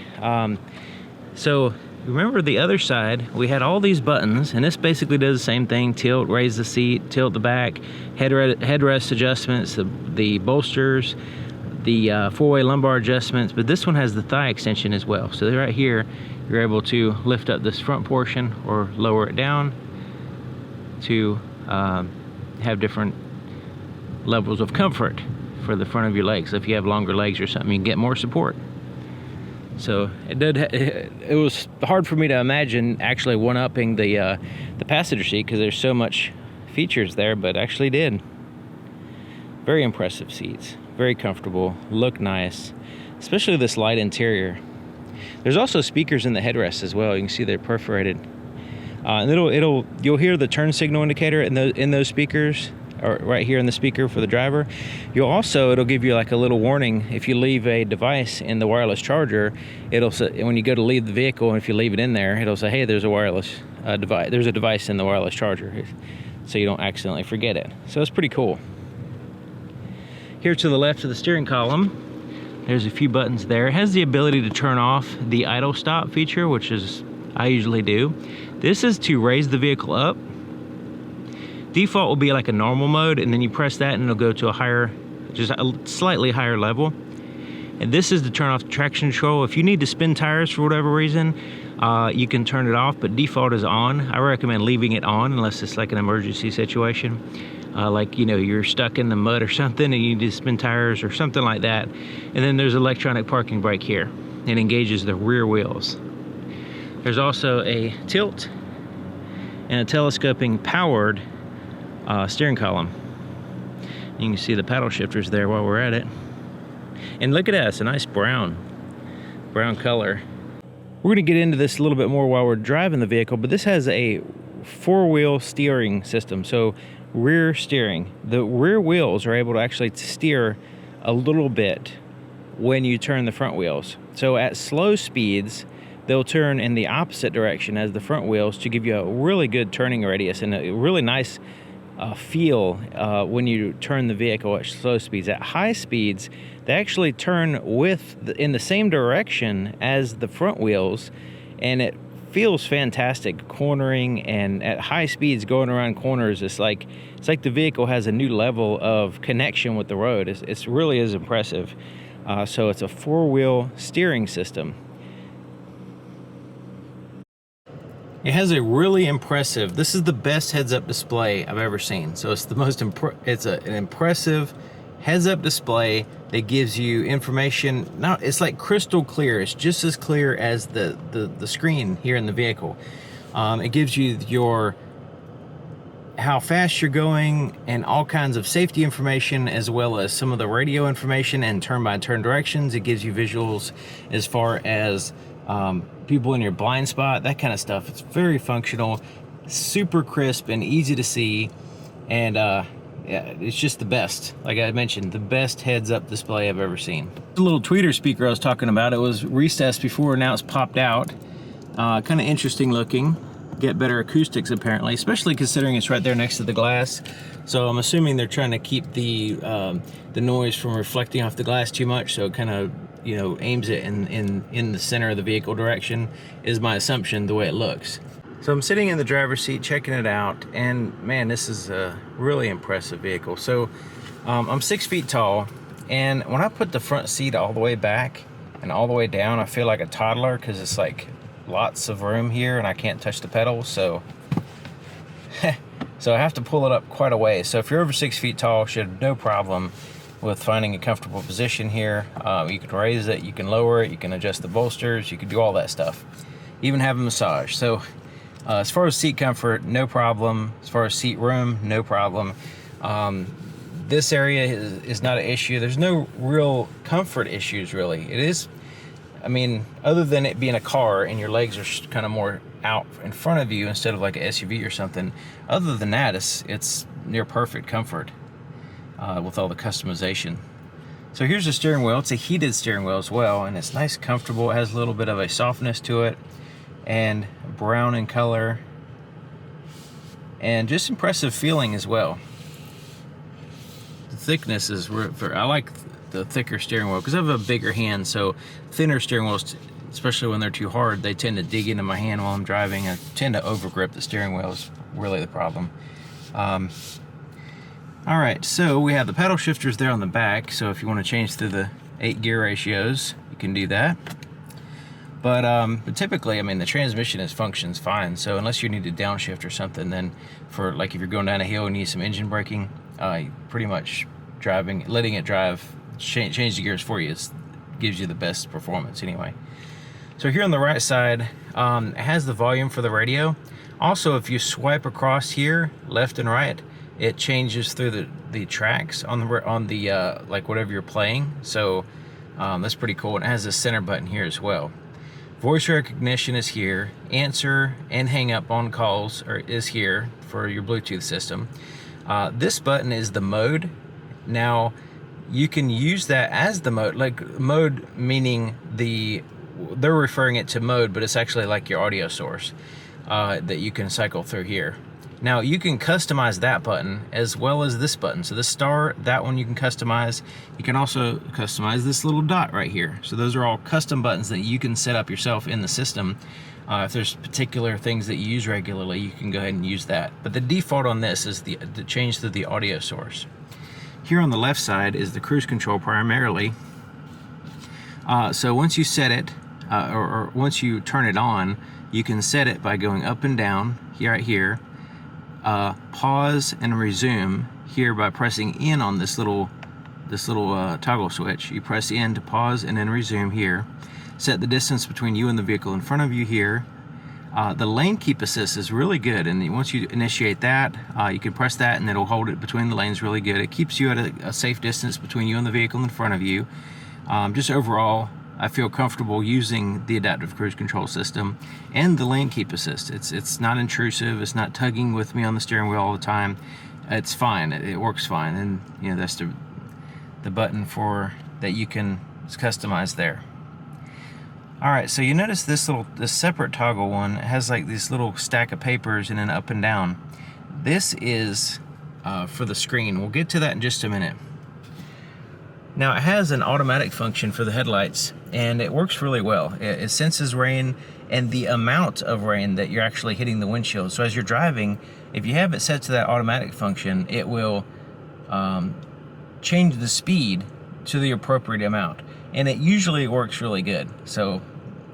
[SPEAKER 1] So remember the other side, we had all these buttons, and this basically does the same thing: tilt, raise the seat, tilt the back, headrest adjustments, the bolsters, the four-way lumbar adjustments, but this one has the thigh extension as well. So right here, you're able to lift up this front portion or lower it down to have different levels of comfort for the front of your legs. So if you have longer legs or something, you can get more support. So it was hard for me to imagine actually one-upping the passenger seat, because there's so much features there, but actually did. Very impressive seats. Very comfortable, look nice, especially this light interior. There's also speakers in the headrest as well. You can see they're perforated, and you'll hear the turn signal indicator in those speakers, or right here in the speaker for the driver. It'll give you like a little warning if you leave a device in the wireless charger. It'll say, when you go to leave the vehicle, and if you leave it in there, it'll say, hey, there's a wireless device. There's a device in the wireless charger, so you don't accidentally forget it. So it's pretty cool. Here to the left of the steering column, there's a few buttons there. It has the ability to turn off the idle stop feature, which is I usually do. This is to raise the vehicle up. Default will be like a normal mode, and then you press that and it'll go to a higher, just a slightly higher level. And this is to turn off the traction control. If you need to spin tires for whatever reason, you can turn it off, but default is on. I recommend leaving it on unless it's like an emergency situation. Like, you know, you're stuck in the mud or something and you need to spin tires or something like that. And then there's electronic parking brake here. It engages the rear wheels. There's also a tilt and a telescoping powered steering column. You can see the paddle shifters there while we're at it. And look at that, it's a nice brown color. We're gonna get into this a little bit more while we're driving the vehicle, but this has a 4-wheel steering system, so rear steering. The rear wheels are able to actually steer a little bit when you turn the front wheels. So at slow speeds, they'll turn in the opposite direction as the front wheels to give you a really good turning radius and a really nice feel when you turn the vehicle at slow speeds. At high speeds, they actually turn in the same direction as the front wheels, and it feels fantastic cornering. And at high speeds, going around corners, it's like the vehicle has a new level of connection with the road. It really is impressive. So it's a 4-wheel steering system. It has a really impressive, this is the best heads-up display I've ever seen. So it's the most an impressive heads-up display that gives you information. Now it's like crystal clear. It's just as clear as the screen here in the vehicle. It gives you how fast you're going and all kinds of safety information, as well as some of the radio information and turn-by-turn directions. It gives you visuals as far as people in your blind spot, that kind of stuff. It's very functional, super crisp and easy to see, and yeah, it's just the best. Like I mentioned, the best heads-up display I've ever seen. The little tweeter speaker I was talking about, it was recessed before, now it's popped out. Kind of interesting looking. Get better acoustics apparently, especially considering it's right there next to the glass. So I'm assuming they're trying to keep the noise from reflecting off the glass too much, so it kind of, you know, aims it in the center of the vehicle direction, is my assumption, the way it looks. So I'm sitting in the driver's seat checking it out, and man, this is a really impressive vehicle. So I'm 6 feet tall, and when I put the front seat all the way back and all the way down, I feel like a toddler, because it's like lots of room here and I can't touch the pedals, so so I have to pull it up quite a way. So if you're over 6 feet tall, should have no problem with finding a comfortable position here. You can raise it, you can lower it, you can adjust the bolsters, you can do all that stuff, even have a massage. So as far as seat comfort, no problem. As far as seat room, no problem. This area is not an issue. There's no real comfort issues really. It is, I mean, other than it being a car and your legs are kind of more out in front of you instead of like an SUV or something, other than that, it's near perfect comfort with all the customization. So here's the steering wheel. It's a heated steering wheel as well, and it's nice, comfortable. It has a little bit of a softness to it, and brown in color, and just impressive feeling as well. The thickness is, I like the thicker steering wheel because I have a bigger hand, so thinner steering wheels, especially when they're too hard, they tend to dig into my hand while I'm driving. I tend to overgrip the steering wheel, is really the problem. All right, so we have the paddle shifters there on the back, so if you want to change through the 8 gear ratios, you can do that. But typically, I mean, the transmission functions fine, so unless you need to downshift or something, then for like if you're going down a hill and need some engine braking, pretty much letting it drive, change the gears for you, gives you the best performance anyway. So here on the right side, it has the volume for the radio. Also, if you swipe across here, left and right, it changes through the tracks on the like whatever you're playing. So that's pretty cool. And it has a center button here as well. Voice recognition is here. Answer and hang up on calls is here for your Bluetooth system. This button is the mode. Now, you can use that as the mode, like mode meaning they're referring it to mode, but it's actually like your audio source that you can cycle through here. Now you can customize that button as well as this button. So the star, that one you can customize. You can also customize this little dot right here. So those are all custom buttons that you can set up yourself in the system. If there's particular things that you use regularly, you can go ahead and use that. But the default on this is the change to the audio source. Here on the left side is the cruise control primarily. So once you set it, or once you turn it on, you can set it by going up and down here, right here. Pause and resume here by pressing in on this little toggle switch. You press in to pause and then resume here. Set the distance between you and the vehicle in front of you here. The lane keep assist is really good, and once you initiate that, you can press that and it'll hold it between the lanes really good. It keeps you at a safe distance between you and the vehicle in front of you. Just overall, I feel comfortable using the adaptive cruise control system and the lane keep assist. It's not intrusive, it's not tugging with me on the steering wheel all the time. It's fine, it works fine, and you know, that's the button for that you can customize there. Alright, so you notice this separate toggle one has like this little stack of papers and then up and down. This is for the screen. We'll get to that in just a minute. Now it has an automatic function for the headlights, and it works really well. It senses rain and the amount of rain that you're actually hitting the windshield. So as you're driving, if you have it set to that automatic function, it will change the speed to the appropriate amount. And it usually works really good. So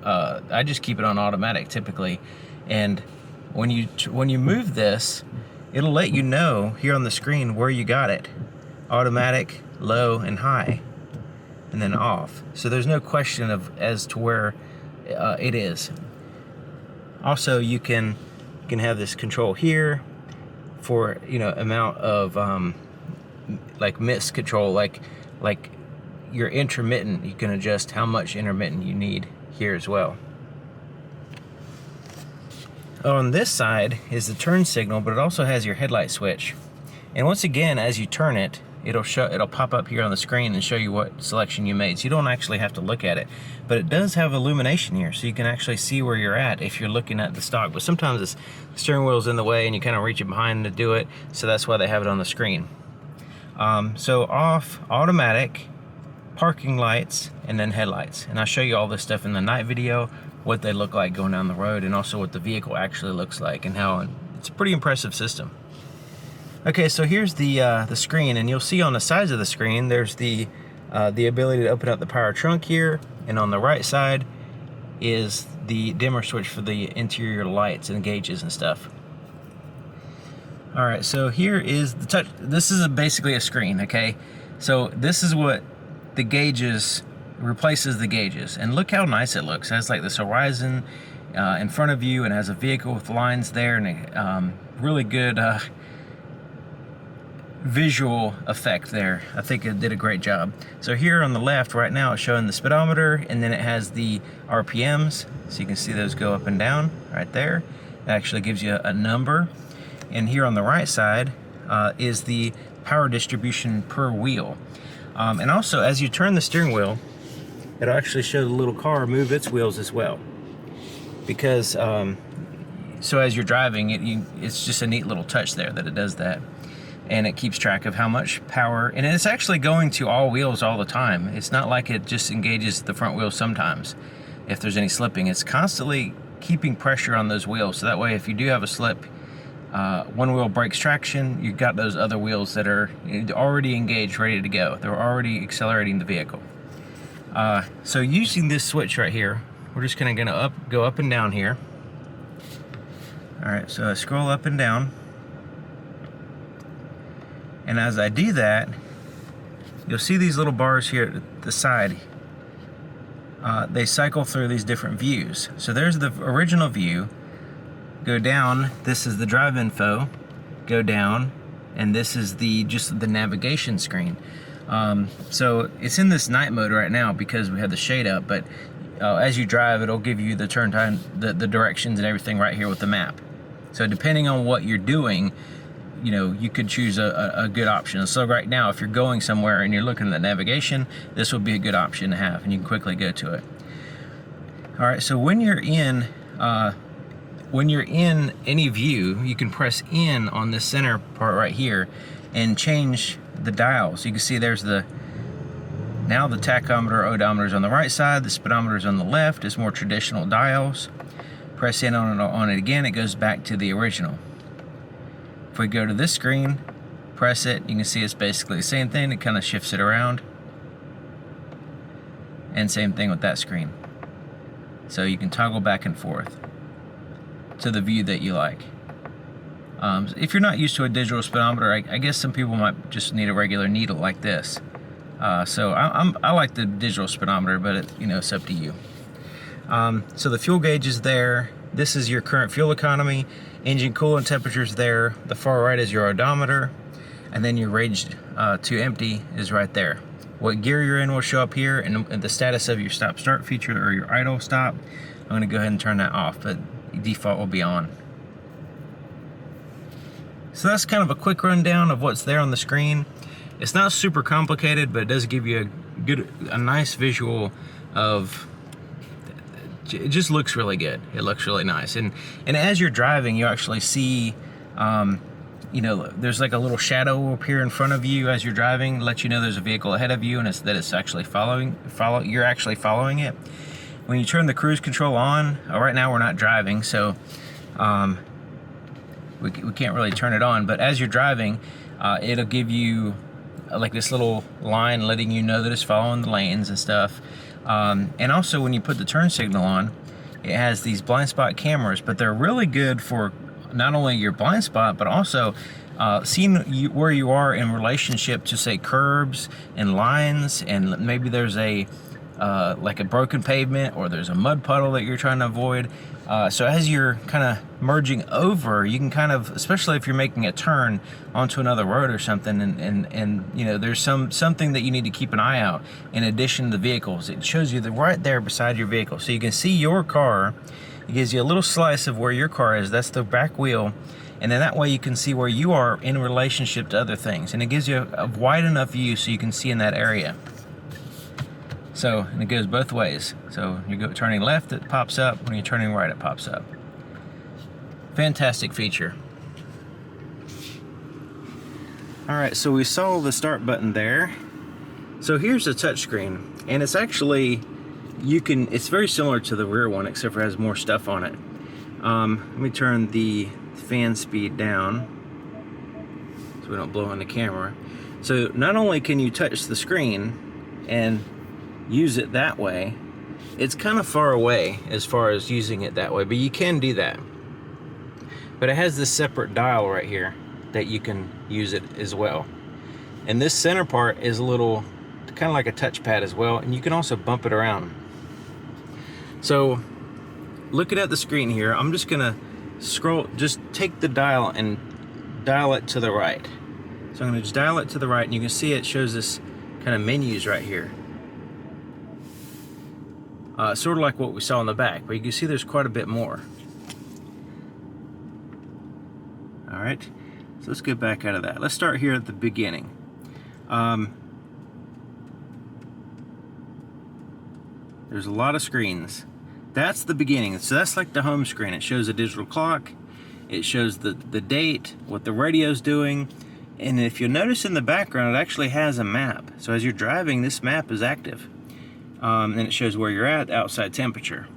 [SPEAKER 1] I just keep it on automatic typically, and when you move this, it'll let you know here on the screen where you got it: automatic, low, and high, and then off. So there's no question as to where it is. Also, you can have this control here for, you know, amount of like mist control, like your intermittent. You can adjust how much intermittent you need here as well. On this side is the turn signal, but it also has your headlight switch. And once again, as you turn it, it'll pop up here on the screen and show you what selection you made. So you don't actually have to look at it, but it does have illumination here, so you can actually see where you're at if you're looking at the stock. But sometimes the steering wheel's in the way and you kind of reach it behind to do it, so that's why they have it on the screen. So off, automatic, parking lights, and then headlights. And I'll show you all this stuff in the night video, what they look like going down the road, and also what the vehicle actually looks like and how it's a pretty impressive system. Okay, so here's the screen, and you'll see on the sides of the screen there's the ability to open up the power trunk here, and on the right side is the dimmer switch for the interior lights and gauges and stuff. Alright, so here is the touch. This is basically a screen, okay? So this is what the gauges replaces the gauges, and look how nice it looks. It has like this horizon in front of you, and has a vehicle with lines there, and really good visual effect there. I think it did a great job. So here on the left right now, it's showing the speedometer, and then it has the RPMs, so you can see those go up and down right there. It actually gives you a number. And here on the right side is the power distribution per wheel. And also, as you turn the steering wheel, it'll actually show the little car move its wheels as well. Because, so as you're driving, it's just a neat little touch there that it does that. And it keeps track of how much power, and it's actually going to all wheels all the time. It's not like it just engages the front wheels sometimes if there's any slipping. It's constantly keeping pressure on those wheels, so that way if you do have a slip, one wheel breaks traction, you've got those other wheels that are already engaged, ready to go. They're already accelerating the vehicle. So using this switch right here, we're just gonna go up and down here. All right, so I scroll up and down. And as I do that, you'll see these little bars here at the side. They cycle through these different views. So there's the original view. Go down, this is the drive info. Go down, and this is just the navigation screen. So it's in this night mode right now because we have the shade up, but as you drive, it'll give you the turn time, the directions and everything right here with the map. So depending on what you're doing, you know, you could choose a good option. So right now, if you're going somewhere and you're looking at the navigation, this would be a good option to have, and you can quickly go to it. All right, so when you're in any view, you can press in on this center part right here and change the dial. So you can see there's now the tachometer, odometer is on the right side, the speedometer is on the left. It's more traditional dials. Press in on it again, it goes back to the original. If we go to this screen, press it, you can see it's basically the same thing. It kind of shifts it around. And same thing with that screen. So you can toggle back and forth to the view that you like. If you're not used to a digital speedometer, I guess some people might just need a regular needle like this. So I like the digital speedometer, but it's up to you. So the fuel gauge is there. this is your current fuel economy, engine coolant temperatures there. The far right is your odometer, and then your range to empty is right there. What gear you're in will show up here, and the status of your stop start feature or your idle stop. I'm going to go ahead and turn that off, but default will be on. So that's kind of a quick rundown of what's there on the screen. It's not super complicated, but it does give you a nice visual of. It just looks really good. It looks really nice, and as you're driving, you actually see. You know, there's like a little shadow up here in front of you as you're driving, let you know there's a vehicle ahead of you, and it's actually you're actually following it. When you turn the cruise control on, right now we're not driving, so we can't really turn it on, but as you're driving, it'll give you like this little line letting you know that it's following the lanes and stuff. And also when you put the turn signal on, it has these blind spot cameras, but they're really good for not only your blind spot, but also seeing where you are in relationship to, say, curbs and lines, and maybe there's a like a broken pavement or there's a mud puddle that you're trying to avoid. So as you're kind of merging over, you can kind of, especially if you're making a turn onto another road or something, and you know, there's something that you need to keep an eye out in addition to the vehicles. It shows you right there beside your vehicle, so you can see your car. It gives you a little slice of where your car is. That's the back wheel. And then that way you can see where you are in relationship to other things. And it gives you a wide enough view so you can see in that area. So, and it goes both ways. So you go turning left, it pops up. When you're turning right, it pops up. Fantastic feature. All right, so we saw the start button there. So here's the touchscreen. And it's actually, it's very similar to the rear one, except for it has more stuff on it. Let me turn the fan speed down so we don't blow on the camera. So not only can you touch the screen and use it that way, it's kind of far away as far as using it that way, but you can do that. But it has this separate dial right here that you can use it as well. And this center part is a little, kind of like a touchpad as well, and you can also bump it around. So looking at the screen here, I'm just gonna just take the dial and dial it to the right. So I'm gonna just dial it to the right, and you can see it shows this kind of menus right here. Sort of like what we saw in the back, but you can see there's quite a bit more. All right, so let's get back out of that. Let's start here at the beginning. There's a lot of screens. That's the beginning. So that's like the home screen. It shows a digital clock. It shows the date, what the radio's doing. And if you'll notice in the background, it actually has a map. So as you're driving, this map is active. And it shows where you're at, outside temperature,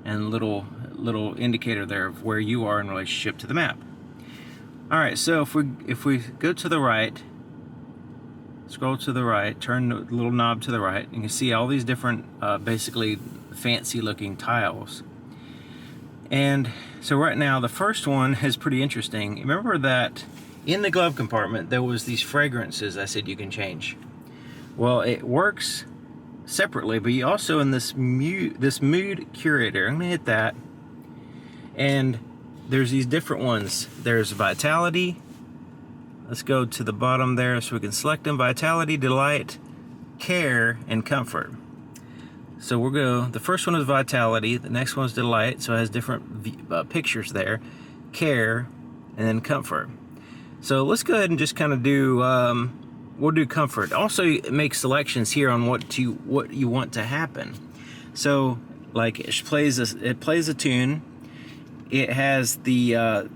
[SPEAKER 1] and a little indicator there of where you are in relationship to the map. All right, so if we go to the right, scroll to the right, turn the little knob to the right, you can see all these different, basically fancy looking tiles. And so right now, the first one is pretty interesting. Remember that in the glove compartment, there was these fragrances I said you can change. Well, it works separately, but you also in this Mood Curator, I'm gonna hit that, and there's these different ones. There's Vitality. Let's go to the bottom there so we can select them. Vitality, Delight, Care, and Comfort. So we'll go, the first one is Vitality, the next one is Delight, so it has different pictures there, Care, and then Comfort. So let's go ahead and just kind of do, we'll do Comfort. Also make selections here on what you want to happen. So like it plays a tune. It has the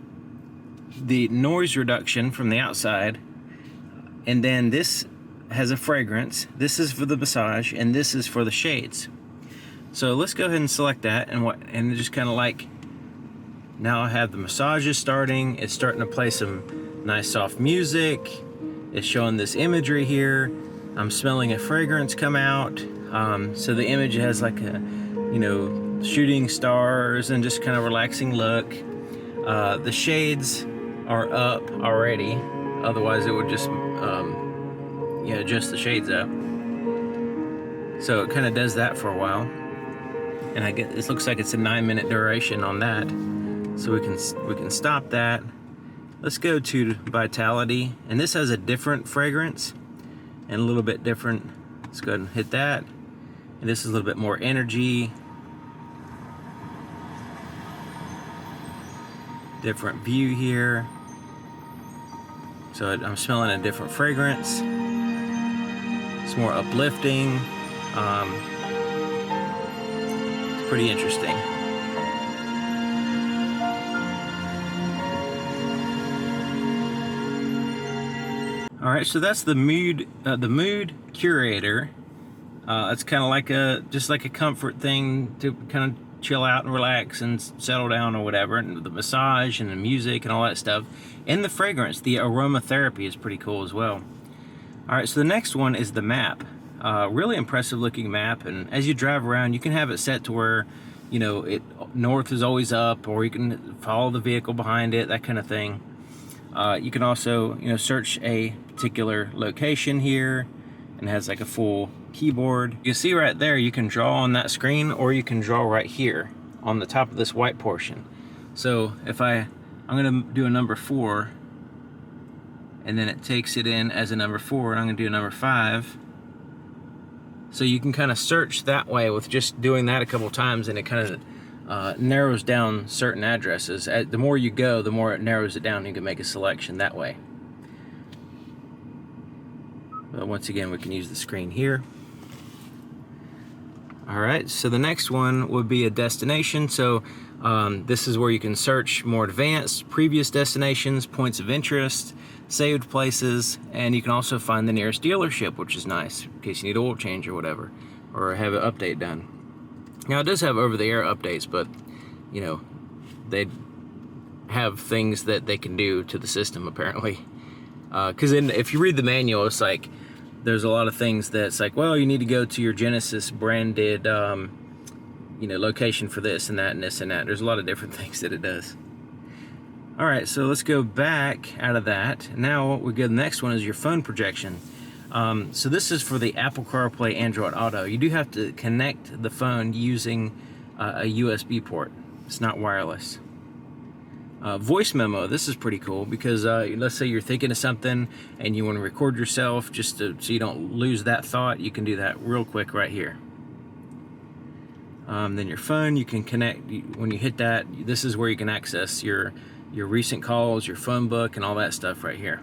[SPEAKER 1] noise reduction from the outside, and then this has a fragrance. This is for the massage, and this is for the shades. So let's go ahead and select that, and just kind of like, now I have the massages starting. It's starting to play some nice soft music. It's showing this imagery here. I'm smelling a fragrance come out. So the image has like a, shooting stars and just kind of relaxing look. The shades are up already. Otherwise it would just, adjust the shades up. So it kind of does that for a while. and I get, it looks like it's a 9-minute duration on that. So we can stop that. Let's go to Vitality, and this has a different fragrance and a little bit different. Let's go ahead and hit that. And this is a little bit more energy. Different view here. So I'm smelling a different fragrance. It's more uplifting. It's pretty interesting. All right, so that's the Mood Curator. It's kind of like just like a comfort thing to kind of chill out and relax and settle down or whatever. And the massage and the music and all that stuff, and the fragrance, the aromatherapy is pretty cool as well. All right, so the next one is the map. Really impressive looking map, and as you drive around, you can have it set to where, you know, north is always up, or you can follow the vehicle behind it, that kind of thing. You can also, you know, search a particular location here, and it has like a full keyboard. You see right there, you can draw on that screen, or you can draw right here on the top of this white portion. So if I'm gonna do a number 4, and then it takes it in as a number 4, and I'm gonna do a number 5. So you can kind of search that way with just doing that a couple times, and it kind of narrows down certain addresses. The more you go, the more it narrows it down. You can make a selection that way. But once again, we can use the screen here. All right, so the next one would be a destination. So this is where you can search more advanced, previous destinations, points of interest, saved places, and you can also find the nearest dealership, which is nice in case you need oil change or whatever, or have an update done. Now it does have over-the-air updates, but you know, they have things that they can do to the system apparently. Because if you read the manual, it's like there's a lot of things that's like, well, you need to go to your Genesis branded, you know, location for this and that and this and that. There's a lot of different things that it does. All right, so let's go back out of that. Now we go. The next one is your phone projection. So this is for the Apple CarPlay, Android Auto. You do have to connect the phone using a USB port. It's not wireless. Voice memo, this is pretty cool because let's say you're thinking of something and you want to record yourself just so you don't lose that thought. You can do that real quick right here. Then your phone, you can connect. When you hit that, this is where you can access your recent calls, your phone book, and all that stuff right here.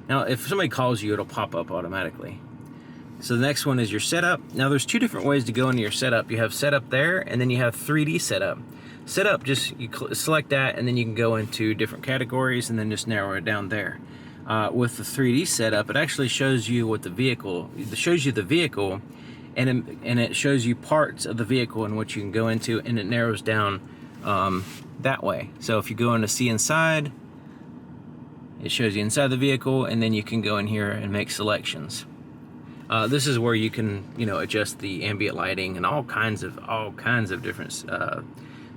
[SPEAKER 1] Now, if somebody calls you, it'll pop up automatically. So the next one is your setup. Now, there's 2 different ways to go into your setup. You have setup there, and then you have 3D setup. Setup, just you select that, and then you can go into different categories, and then just narrow it down there. With the 3D setup, it actually shows you what the vehicle. It shows you the vehicle, and it shows you parts of the vehicle in which you can go into, and it narrows down that way. So if you go into see inside, it shows you inside the vehicle, and then you can go in here and make selections. This is where you can, you know, adjust the ambient lighting and all kinds of different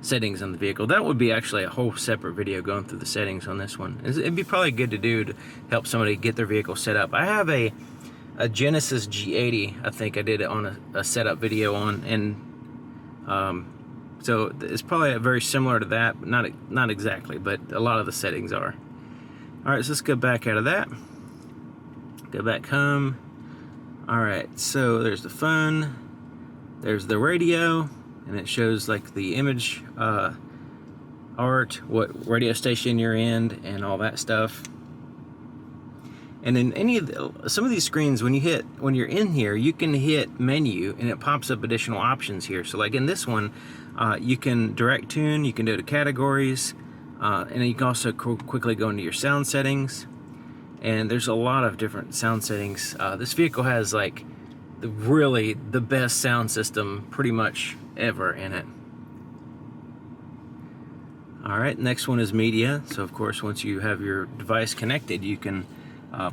[SPEAKER 1] settings on the vehicle. That would be actually a whole separate video going through the settings on this one. It'd be probably good to do to help somebody get their vehicle set up. I have a Genesis G90. I think I did it on a setup video on, and so it's probably very similar to that, but not exactly, but a lot of the settings are. All right, so let's go back out of that. Go back home. All right, so there's the phone, there's the radio, and it shows like the image art, what radio station you're in, and all that stuff. And then some of these screens, when you're in here, you can hit menu, and it pops up additional options here. So like in this one, you can direct tune, you can go to categories, and then you can also quickly go into your sound settings. And there's a lot of different sound settings. This vehicle has like really the best sound system pretty much ever in it. All right, next one is media. So of course, once you have your device connected, you can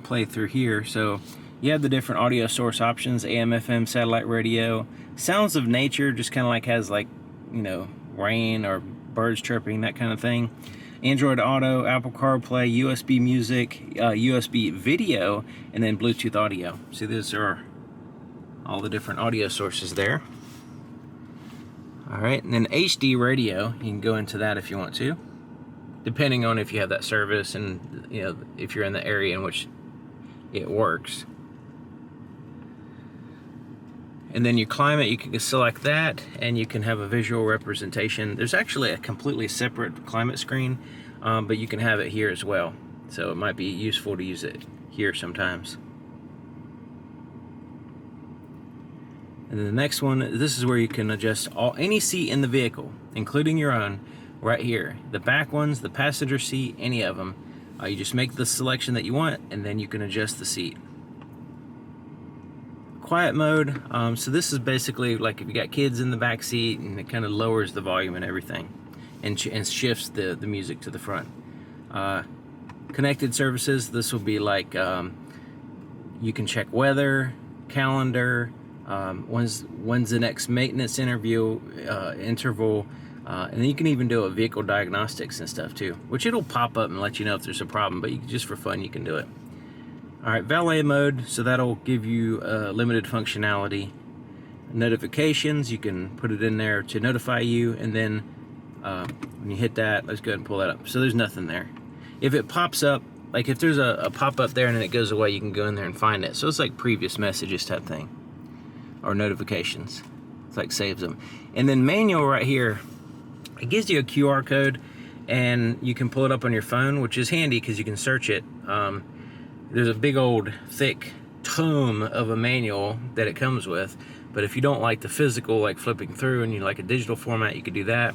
[SPEAKER 1] play through here. So you have the different audio source options: AM, FM, satellite radio, sounds of nature, just kind of like has like, you know, rain or birds chirping, that kind of thing. Android Auto, Apple CarPlay, USB music, USB video, and then Bluetooth audio. See, these are all the different audio sources there. All right, and then HD radio, you can go into that if you want to, depending on if you have that service and, you know, if you're in the area in which it works. And then your climate, you can select that and you can have a visual representation. There's actually a completely separate climate screen, but you can have it here as well. So it might be useful to use it here sometimes. And then the next one, this is where you can adjust any seat in the vehicle, including your own, right here. The back ones, the passenger seat, any of them. You just make the selection that you want, and then you can adjust the seat. Quiet mode, so this is basically like if you got kids in the back seat, and it kind of lowers the volume and everything, and shifts the music to the front. Connected services, this will be like you can check weather, calendar, when's the next maintenance interval, and then you can even do a vehicle diagnostics and stuff too, which it'll pop up and let you know if there's a problem, but just for fun you can do it. Alright, valet mode, so that'll give you limited functionality. Notifications, you can put it in there to notify you, and then when you hit that, let's go ahead and pull that up. So there's nothing there. If it pops up, like if there's a pop-up there and then it goes away, you can go in there and find it. So it's like previous messages type thing, or notifications. It's like saves them. And then manual right here, it gives you a QR code, and you can pull it up on your phone, which is handy because you can search it. There's a big old thick tome of a manual that it comes with, but if you don't like the physical, like flipping through, and you like a digital format, you could do that.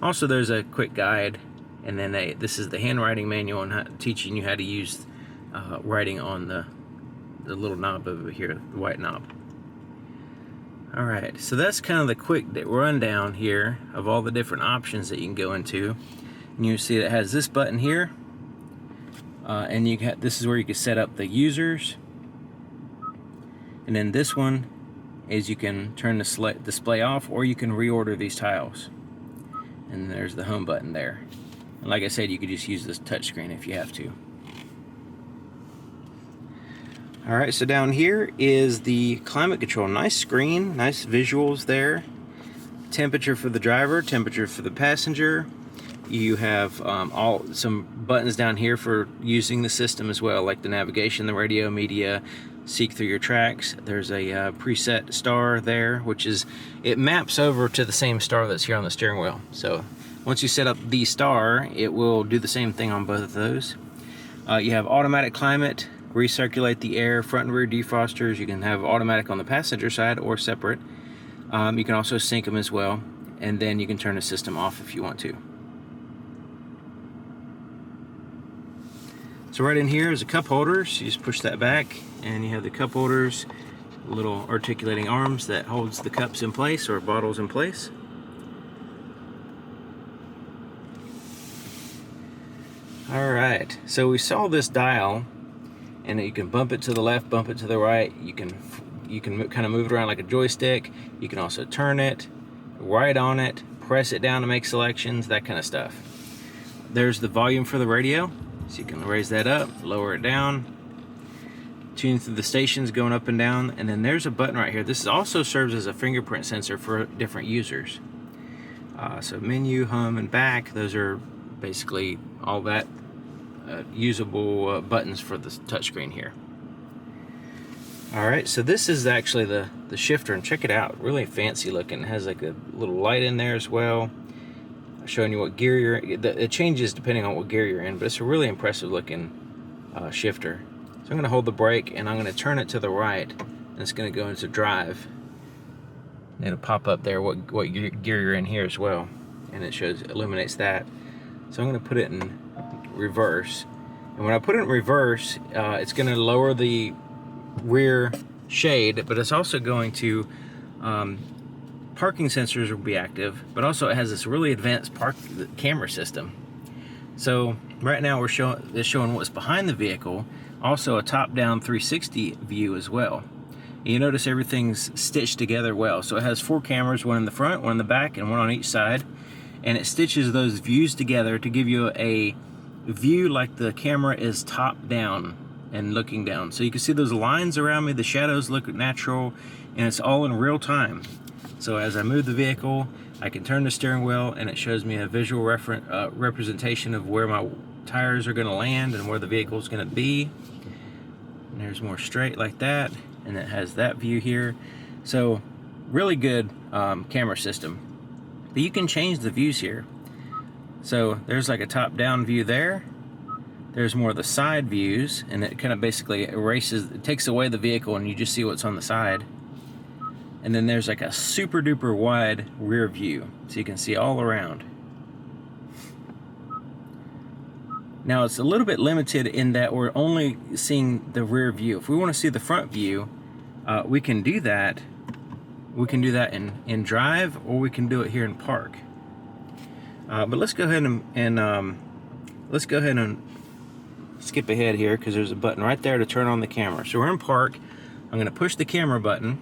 [SPEAKER 1] Also, there's a quick guide, and then this is the handwriting manual and teaching you how to use writing on the little knob over here, the white knob. Alright, so that's kind of the quick rundown here of all the different options that you can go into. And you see it has this button here, and this is where you can set up the users. And then this one is you can turn the display off, or you can reorder these tiles. And there's the home button there. And like I said, you could just use this touchscreen if you have to. Alright, so down here is the climate control. Nice screen, nice visuals there. Temperature for the driver, temperature for the passenger. You have some buttons down here for using the system as well, like the navigation, the radio, media, seek through your tracks. There's a preset star there, which it maps over to the same star that's here on the steering wheel. So once you set up the star, it will do the same thing on both of those. You have automatic climate, recirculate the air, front and rear defrosters. You can have automatic on the passenger side or separate. You can also sync them as well, and then you can turn the system off if you want to. So right in here is a cup holder, so you just push that back, and you have the cup holders, little articulating arms that holds the cups in place or bottles in place. Alright, so we saw this dial, and you can bump it to the left, bump it to the right. You can kind of move it around like a joystick. You can also turn it, write on it, press it down to make selections, that kind of stuff. There's the volume for the radio, so you can raise that up, lower it down, tune through the stations going up and down, and then there's a button right here. This also serves as a fingerprint sensor for different users. So menu, home, and back, those are basically all that usable buttons for the touchscreen here. Alright, so this is actually the shifter, and check it out, really fancy looking. It has like a little light in there as well, showing you what gear you're in. It changes depending on what gear you're in, but it's a really impressive looking shifter. So I'm going to hold the brake, and I'm going to turn it to the right, and it's going to go into drive. And it'll pop up there what gear you're in here as well, and it illuminates that. So I'm going to put it in reverse, and when I put it in reverse, it's going to lower the rear shade, but it's also going to parking sensors will be active, but also it has this really advanced camera system. So right now we're showing what's behind the vehicle, also a top-down 360 view as well. You notice everything's stitched together well. So it has 4 cameras, one in the front, one in the back, and one on each side, and it stitches those views together to give you a view like the camera is top down and looking down. So you can see those lines around me, the shadows look natural, and it's all in real time. So as I move the vehicle, I can turn the steering wheel and it shows me a visual representation of where my tires are going to land and where the vehicle is going to be. And there's more straight like that, and it has that view here. So really good camera system. But you can change the views here. So there's like a top-down view there. There's more of the side views, and it kind of basically it takes away the vehicle and you just see what's on the side. And then there's like a super duper wide rear view, so you can see all around. Now it's a little bit limited in that we're only seeing the rear view. If we want to see the front view, we can do that. We can do that in drive, or we can do it here in park. But let's go ahead and skip ahead here, because there's a button right there to turn on the camera. So we're in park. I'm going to push the camera button.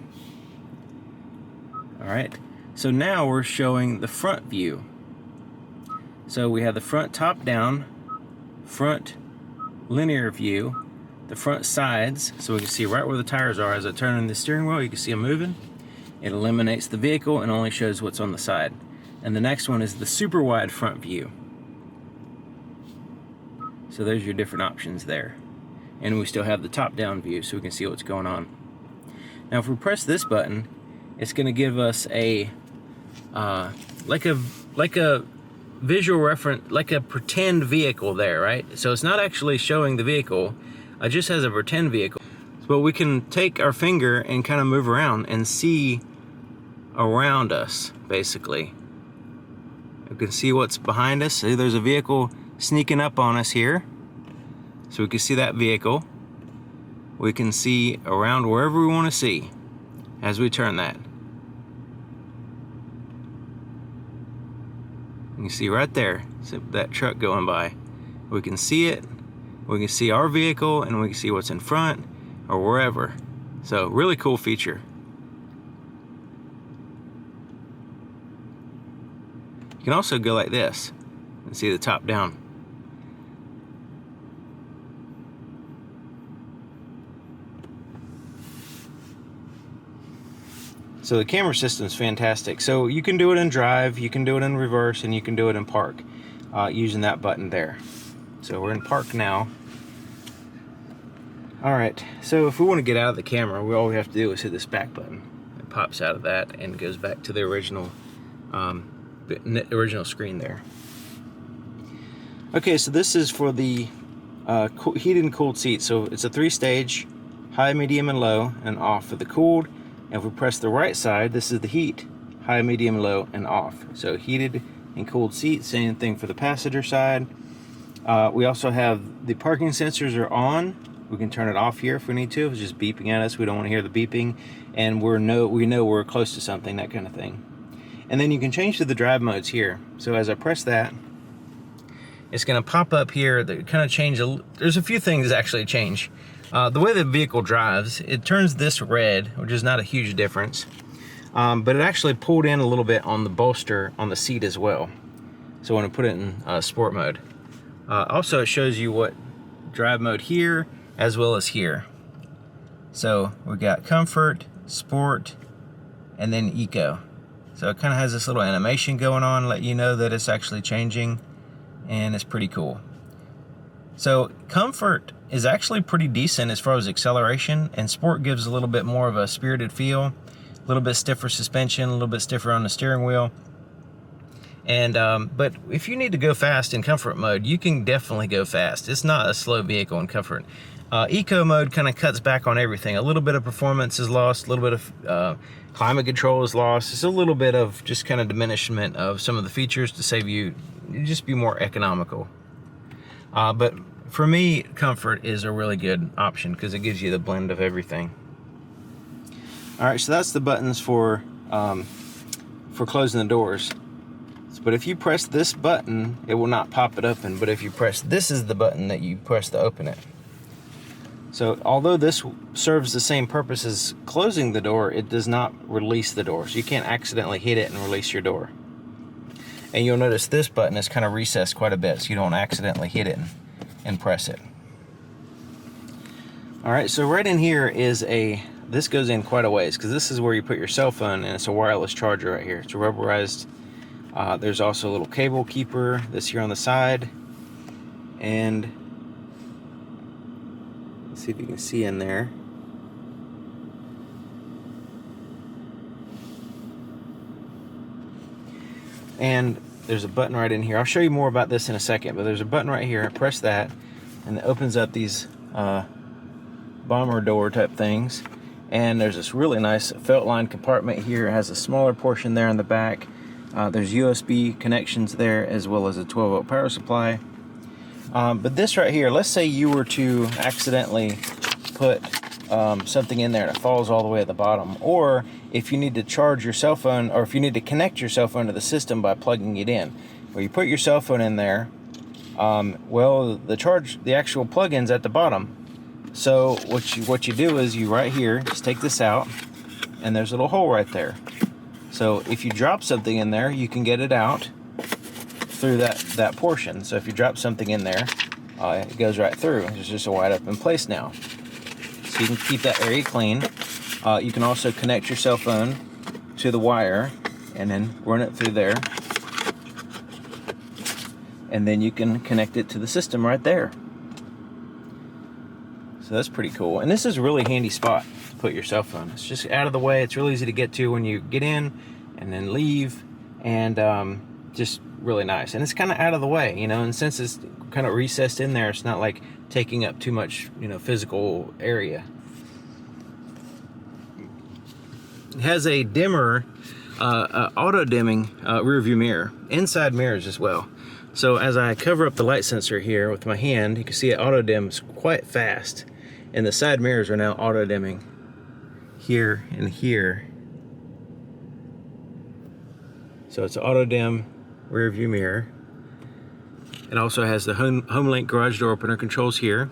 [SPEAKER 1] All right. So now we're showing the front view. So we have the front top down, front linear view, the front sides, so we can see right where the tires are. As I turn on the steering wheel, you can see them moving. It eliminates the vehicle and only shows what's on the side. And the next one is the super wide front view. So there's your different options there. And we still have the top down view, so we can see what's going on. Now if we press this button, it's going to give us a like a visual reference, like a pretend vehicle there, right? So it's not actually showing the vehicle, it just has a pretend vehicle. But we can take our finger and kind of move around and see around us, basically. You can see what's behind us. See, there's a vehicle sneaking up on us here. So we can see that vehicle. We can see around wherever we want to see as we turn that. You can see right there, that truck going by. We can see it, we can see our vehicle, and we can see what's in front or wherever. So really cool feature. You can also go like this and see the top down. So the camera system is fantastic. So you can do it in drive, you can do it in reverse, and you can do it in park using that button there. So we're in park now. All right, so if we want to get out of the camera, all we have to do is hit this back button. It pops out of that and goes back to the original screen there. Okay, so this is for the heated and cooled seats. So it's a 3-stage, high, medium, and low, and off for the cooled. And if we press the right side, this is the heat, high, medium, low, and off. So heated and cooled seats, same thing for the passenger side. We also have the parking sensors are on. We can turn it off here if we need to. If it's just beeping at us, we don't want to hear the beeping. And we know we're close to something, that kind of thing. And then you can change to the drive modes here. So as I press that, it's going to pop up here that kind of change. There's a few things that actually change. The way the vehicle drives, it turns this red, which is not a huge difference. But it actually pulled in a little bit on the bolster on the seat as well. So when I put it in sport mode. Also, it shows you what drive mode here as well as here. So we got comfort, sport, and then eco. So it kind of has this little animation going on, let you know that it's actually changing, and it's pretty cool. So comfort is actually pretty decent as far as acceleration, and sport gives a little bit more of a spirited feel, a little bit stiffer suspension, a little bit stiffer on the steering wheel. And but if you need to go fast in comfort mode, you can definitely go fast. It's not a slow vehicle in comfort. Eco mode kind of cuts back on everything. A little bit of performance is lost, a little bit of climate control is lost. It's a little bit of just kind of diminishment of some of the features to save you, just be more economical. But for me, comfort is a really good option because it gives you the blend of everything. All right, so that's the buttons for closing the doors. But if you press this button, it will not pop it open. But if you press, this is the button that you press to open it. So although this serves the same purpose as closing the door, it does not release the door. So you can't accidentally hit it and release your door. And you'll notice this button is kind of recessed quite a bit, so you don't accidentally hit it and press it. All right, so right in here is this goes in quite a ways, because this is where you put your cell phone, and it's a wireless charger right here. It's a rubberized There's also a little cable keeper that's here on the side, and let's see if you can see in there. And there's a button right in here. I'll show you more about this in a second, but there's a button right here. I press that and it opens up these bomber door type things. And there's this really nice felt line compartment here. It has a smaller portion there in the back. There's USB connections there, as well as a 12-volt power supply. But this right here, let's say you were to accidentally put something in there that falls all the way at the bottom, or if you need to charge your cell phone, or if you need to connect your cell phone to the system by plugging it in, where you put your cell phone in there, well, the actual plug-in's at the bottom. So what you do is you right here just take this out, and there's a little hole right there. So if you drop something in there, you can get it out through that portion. So if you drop something in there, it goes right through. It's just a wide open place now. So you can keep that area clean. You can also connect your cell phone to the wire and then run it through there. And then you can connect it to the system right there. So that's pretty cool. And this is a really handy spot to put your cell phone. It's just out of the way. It's really easy to get to when you get in and then leave, and just really nice. And it's kind of out of the way, you know, and since it's kind of recessed in there, it's not like taking up too much, you know, physical area. It has a dimmer, auto dimming rear view mirror, inside mirrors as well. So as I cover up the light sensor here with my hand, you can see it auto dims quite fast. And the side mirrors are now auto dimming here and here. So it's auto dim rear view mirror. It also has the HomeLink garage door opener controls here.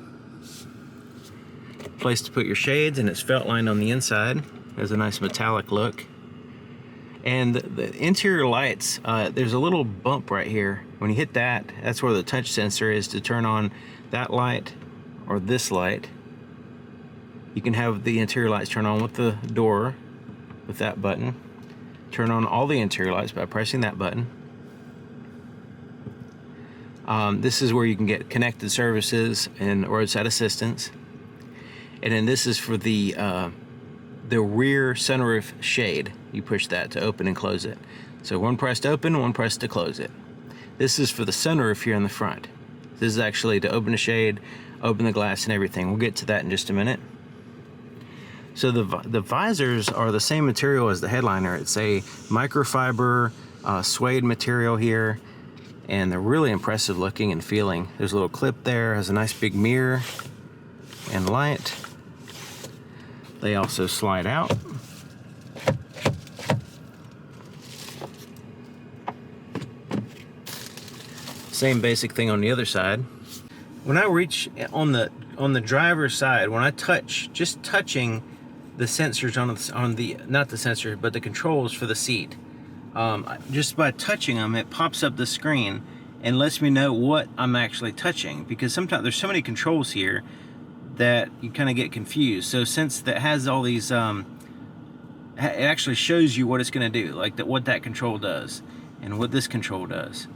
[SPEAKER 1] Place to put your shades, and it's felt lined on the inside. Has a nice metallic look. And the interior lights, there's a little bump right here. When you hit that, that's where the touch sensor is to turn on that light or this light. You can have the interior lights turn on with the door with that button. Turn on all the interior lights by pressing that button. This is where you can get connected services and roadside assistance. And then this is for the rear sunroof shade. You push that to open and close it. So one press to open, one press to close it. This is for the sunroof here in the front. This is actually to open the shade, open the glass and everything. We'll get to that in just a minute. So the visors are the same material as the headliner. It's a microfiber suede material here, and they're really impressive looking and feeling. There's a little clip there, has a nice big mirror and light. They also slide out. Same basic thing on the other side. When I reach on the driver's side, when I touch, just touching the sensors on the not the sensor, but the controls for the seat, just by touching them, it pops up the screen and lets me know what I'm actually touching, because sometimes there's so many controls here that you kind of get confused. So since that has all these, it actually shows you what it's going to do, like what that control does, and what this control does,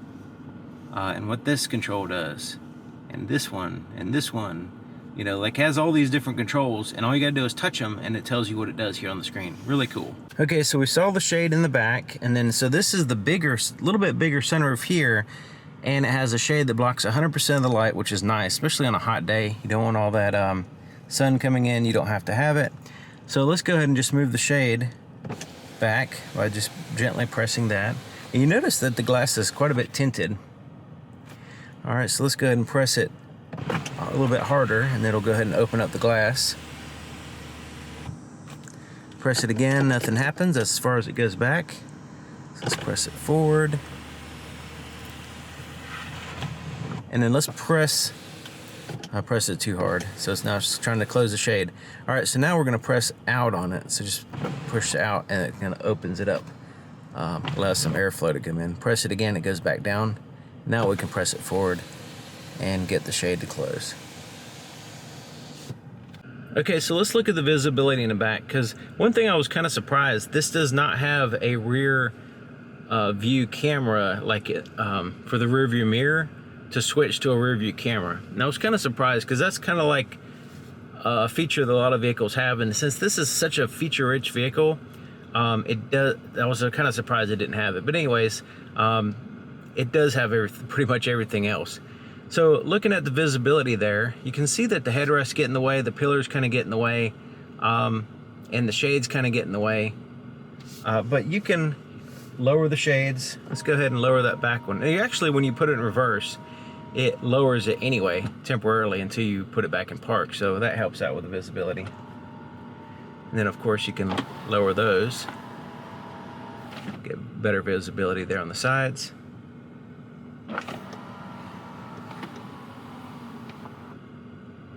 [SPEAKER 1] and what this control does, and this one, you know, like has all these different controls, and all you gotta do is touch them and it tells you what it does here on the screen. Really cool. Okay, so we saw the shade in the back, and then so this is the bigger, little bit bigger sunroof here, and it has a shade that blocks 100% of the light, which is nice, especially on a hot day. You don't want all that sun coming in. You don't have to have it. So let's go ahead and just move the shade back by just gently pressing that. And you notice that the glass is quite a bit tinted. All right, so let's go ahead and press it a little bit harder, and then it'll go ahead and open up the glass. Press it again, nothing happens. That's as far as it goes back. So let's press it forward. And then let's press, I pressed it too hard, so it's now just trying to close the shade. All right, so now we're gonna press out on it. So just push out and it kind of opens it up. Allows some airflow to come in. Press it again, it goes back down. Now we can press it forward and get the shade to close. Okay, so let's look at the visibility in the back, because one thing I was kind of surprised, this does not have a rear view camera, like for the rear view mirror, to switch to a rear view camera. And I was kind of surprised because that's kind of like a feature that a lot of vehicles have, and since this is such a feature-rich vehicle, it does. I was kind of surprised it didn't have it. But anyways, it does have pretty much everything else. So looking at the visibility there, you can see that the headrests get in the way, the pillars kind of get in the way, and the shades kind of get in the way. But you can lower the shades. Let's go ahead and lower that back one. And actually, when you put it in reverse, it lowers it anyway, temporarily, until you put it back in park. So that helps out with the visibility. And then of course you can lower those. Get better visibility there on the sides.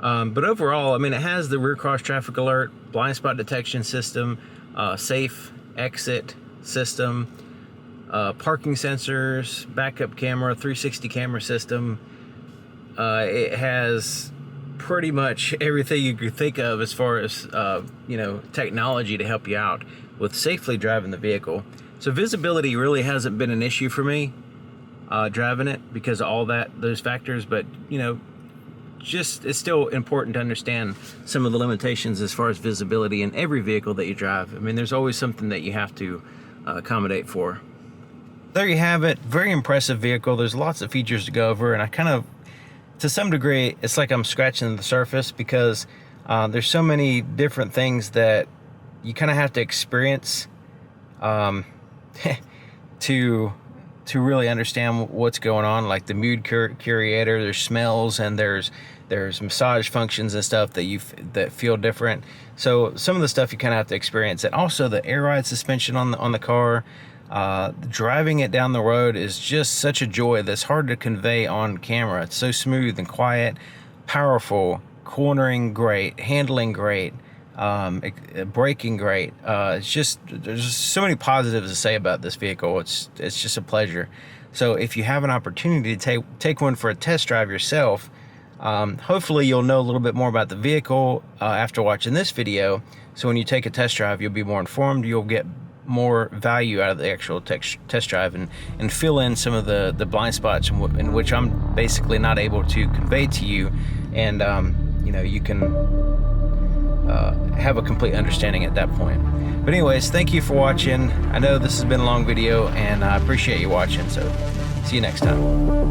[SPEAKER 1] But overall, I mean, it has the rear cross traffic alert, blind spot detection system, safe exit system, parking sensors, backup camera, 360 camera system. It has pretty much everything you could think of as far as you know, technology to help you out with safely driving the vehicle. So visibility really hasn't been an issue for me driving it because of all those factors. But you know, just it's still important to understand some of the limitations as far as visibility in every vehicle that you drive. I mean, there's always something that you have to accommodate for. There you have it. Very impressive vehicle. There's lots of features to go over, and I kind of, to some degree, it's like I'm scratching the surface because there's so many different things that you kind of have to experience to really understand what's going on. Like the Mood Curator, there's smells, and there's massage functions and stuff that feel different. So some of the stuff you kind of have to experience. And also the air ride suspension on the car. Driving it down the road is just such a joy that's hard to convey on camera. It's so smooth and quiet, powerful, cornering great, handling great, braking great. It's just, there's just so many positives to say about this vehicle. It's just a pleasure. So if you have an opportunity to take one for a test drive yourself, hopefully you'll know a little bit more about the vehicle after watching this video. So when you take a test drive, you'll be more informed. You'll get more value out of the actual test drive and fill in some of the blind spots in which I'm basically not able to convey to you, and you know, you can have a complete understanding at that point. But anyways, thank you for watching. I know this has been a long video, and I appreciate you watching, so see you next time.